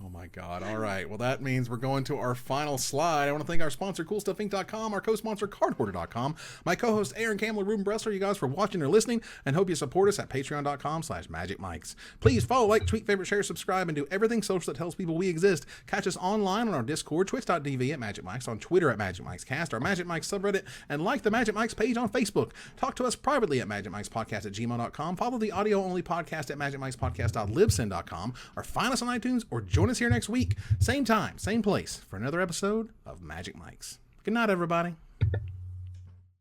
Oh my God. All right. Well, that means we're going to our final slide. I want to thank our sponsor, CoolStuffInc.com, our co-sponsor, CardHoarder.com, my co-host, Aaron Campbell, Ruben Bressler, you guys for watching or listening, and hope you support us at Patreon.com/MagicMics. Please follow, like, tweet, favorite, share, subscribe, and do everything social that tells people we exist. Catch us online on our Discord, twitch.tv at Magic Mics, on Twitter at Magic Mics Cast, our Magic Mics subreddit, and like the Magic Mics page on Facebook. Talk to us privately at MagicMicsPodcast@gmail.com. Follow the audio-only podcast at MagicMicsPodcast.libsyn.com, or find us on iTunes, or join us here next week. Same time, same place, for another episode of Magic Mics. Good night, everybody.